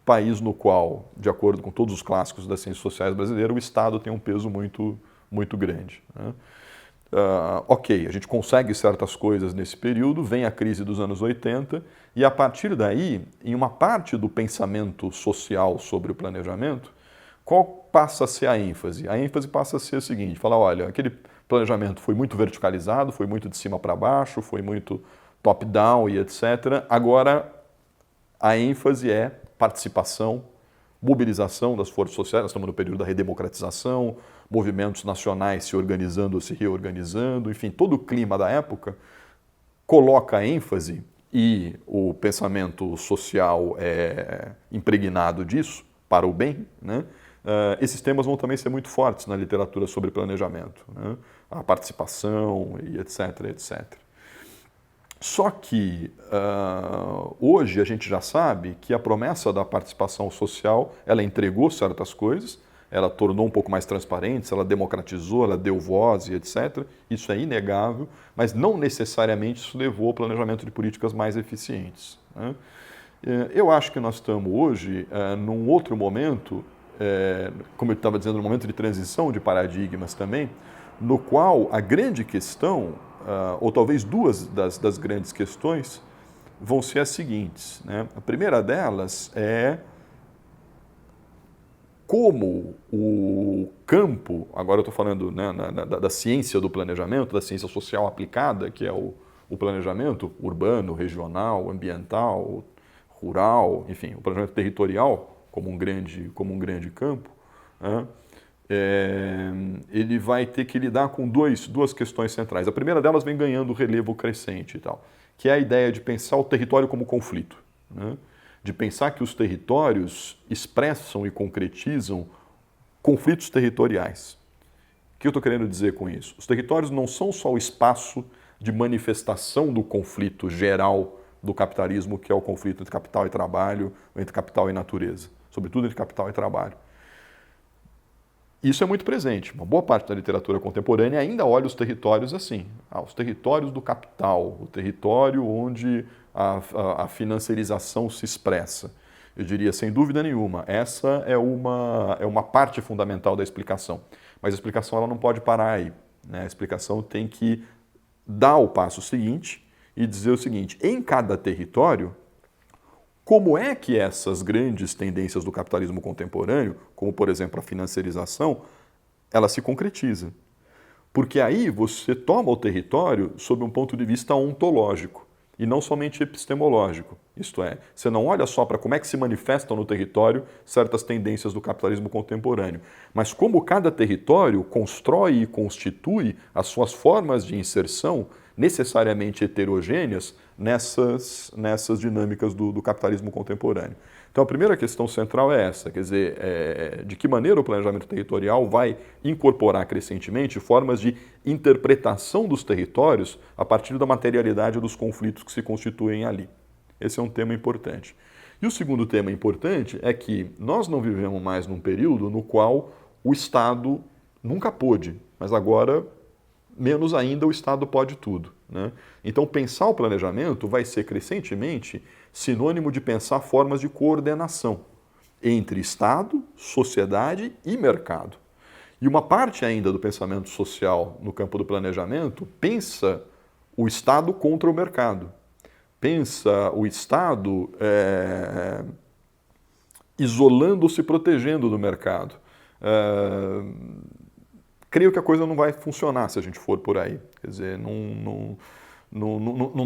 país no qual, de acordo com todos os clássicos das ciências sociais brasileiras, o Estado tem um peso muito, muito grande, né? Ok, a gente consegue certas coisas nesse período, vem a crise dos anos 80 e, a partir daí, em uma parte do pensamento social sobre o planejamento, qual passa a ser a ênfase? A ênfase passa a ser a seguinte, falar, olha, aquele planejamento foi muito verticalizado, foi muito de cima para baixo, foi muito top-down e etc. Agora, a ênfase é participação, mobilização das forças sociais, nós estamos no período da redemocratização, movimentos nacionais se organizando, se reorganizando, enfim, todo o clima da época coloca a ênfase, e o pensamento social é impregnado disso, para o bem, né? Esses temas vão também ser muito fortes na literatura sobre planejamento, né? A participação e etc, etc. Só que hoje a gente já sabe que a promessa da participação social, ela entregou certas coisas, ela tornou um pouco mais transparentes, ela democratizou, ela deu voz e etc. Isso é inegável, mas não necessariamente isso levou ao planejamento de políticas mais eficientes, né? Eu acho que nós estamos hoje num outro momento, como eu estava dizendo, num momento de transição de paradigmas também, no qual a grande questão, ou talvez duas das grandes questões, vão ser as seguintes, né? A primeira delas é como o campo, agora eu estou falando, né, da ciência do planejamento, da ciência social aplicada, que é o planejamento urbano, regional, ambiental, rural, enfim, o planejamento territorial como um grande campo, né? Ele vai ter que lidar com duas questões centrais. A primeira delas vem ganhando relevo crescente e tal, que é a ideia de pensar o território como conflito, né? De pensar que os territórios expressam e concretizam conflitos territoriais. O que eu estou querendo dizer com isso? Os territórios não são só o espaço de manifestação do conflito geral do capitalismo, que é o conflito entre capital e trabalho, entre capital e natureza, sobretudo entre capital e trabalho. Isso é muito presente. Uma boa parte da literatura contemporânea ainda olha os territórios assim. Os territórios do capital, o território onde a financiarização se expressa. Eu diria, sem dúvida nenhuma, essa é uma parte fundamental da explicação. Mas a explicação ela não pode parar aí, né? A explicação tem que dar o passo seguinte e dizer o seguinte: em cada território, como é que essas grandes tendências do capitalismo contemporâneo, como por exemplo a financiarização, ela se concretiza? Porque aí você toma o território sob um ponto de vista ontológico e não somente epistemológico. Isto é, você não olha só para como é que se manifestam no território certas tendências do capitalismo contemporâneo, mas como cada território constrói e constitui as suas formas de inserção necessariamente heterogêneas nessas dinâmicas do capitalismo contemporâneo. Então, a primeira questão central é essa, quer dizer, de que maneira o planejamento territorial vai incorporar crescentemente formas de interpretação dos territórios a partir da materialidade dos conflitos que se constituem ali. Esse é um tema importante. E o segundo tema importante é que nós não vivemos mais num período no qual o Estado nunca pôde, mas agora, menos ainda, o Estado pode tudo, né? Então, pensar o planejamento vai ser crescentemente sinônimo de pensar formas de coordenação entre Estado, sociedade e mercado. E uma parte ainda do pensamento social no campo do planejamento pensa o Estado contra o mercado. Pensa o Estado isolando-se, protegendo do mercado. Creio que a coisa não vai funcionar se a gente for por aí. Quer dizer, não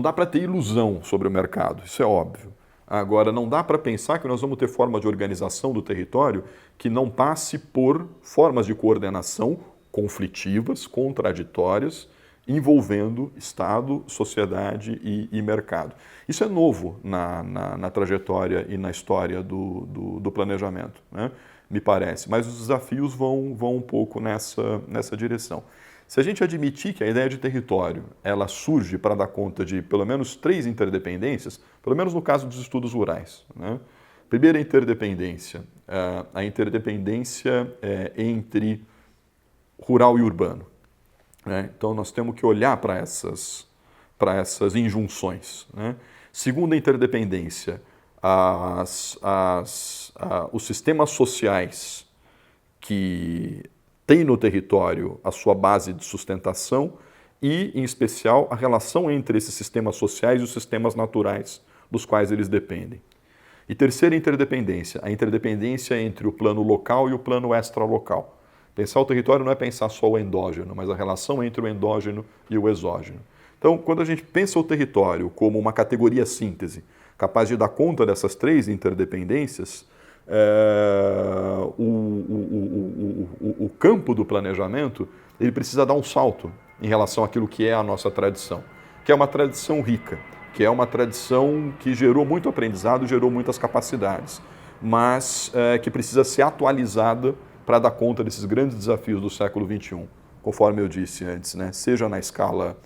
dá para ter ilusão sobre o mercado, isso é óbvio. Agora, não dá para pensar que nós vamos ter forma de organização do território que não passe por formas de coordenação conflitivas, contraditórias, envolvendo Estado, sociedade e mercado. Isso é novo na trajetória e na história do planejamento, né? Me parece, mas os desafios vão um pouco nessa direção. Se a gente admitir que a ideia de território ela surge para dar conta de pelo menos 3 interdependências, pelo menos no caso dos estudos rurais, né? Primeira interdependência, a interdependência entre rural e urbano, né? Então nós temos que olhar para essas injunções, né? Segunda interdependência, os sistemas sociais que têm no território a sua base de sustentação e, em especial, a relação entre esses sistemas sociais e os sistemas naturais dos quais eles dependem. E terceira interdependência, a interdependência entre o plano local e o plano extralocal. Pensar o território não é pensar só o endógeno, mas a relação entre o endógeno e o exógeno. Então, quando a gente pensa o território como uma categoria síntese, capaz de dar conta dessas 3 interdependências, o campo do planejamento ele precisa dar um salto em relação àquilo que é a nossa tradição, que é uma tradição rica, que é uma tradição que gerou muito aprendizado, gerou muitas capacidades, mas que precisa ser atualizada para dar conta desses grandes desafios do século XXI, conforme eu disse antes, né? Seja na escala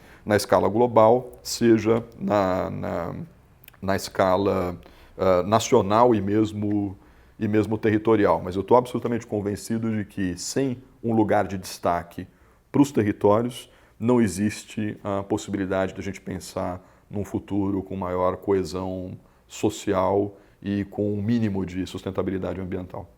global, seja na escala nacional e mesmo territorial. Mas eu estou absolutamente convencido de que sem um lugar de destaque para os territórios, não existe a possibilidade de a gente pensar num futuro com maior coesão social e com um mínimo de sustentabilidade ambiental.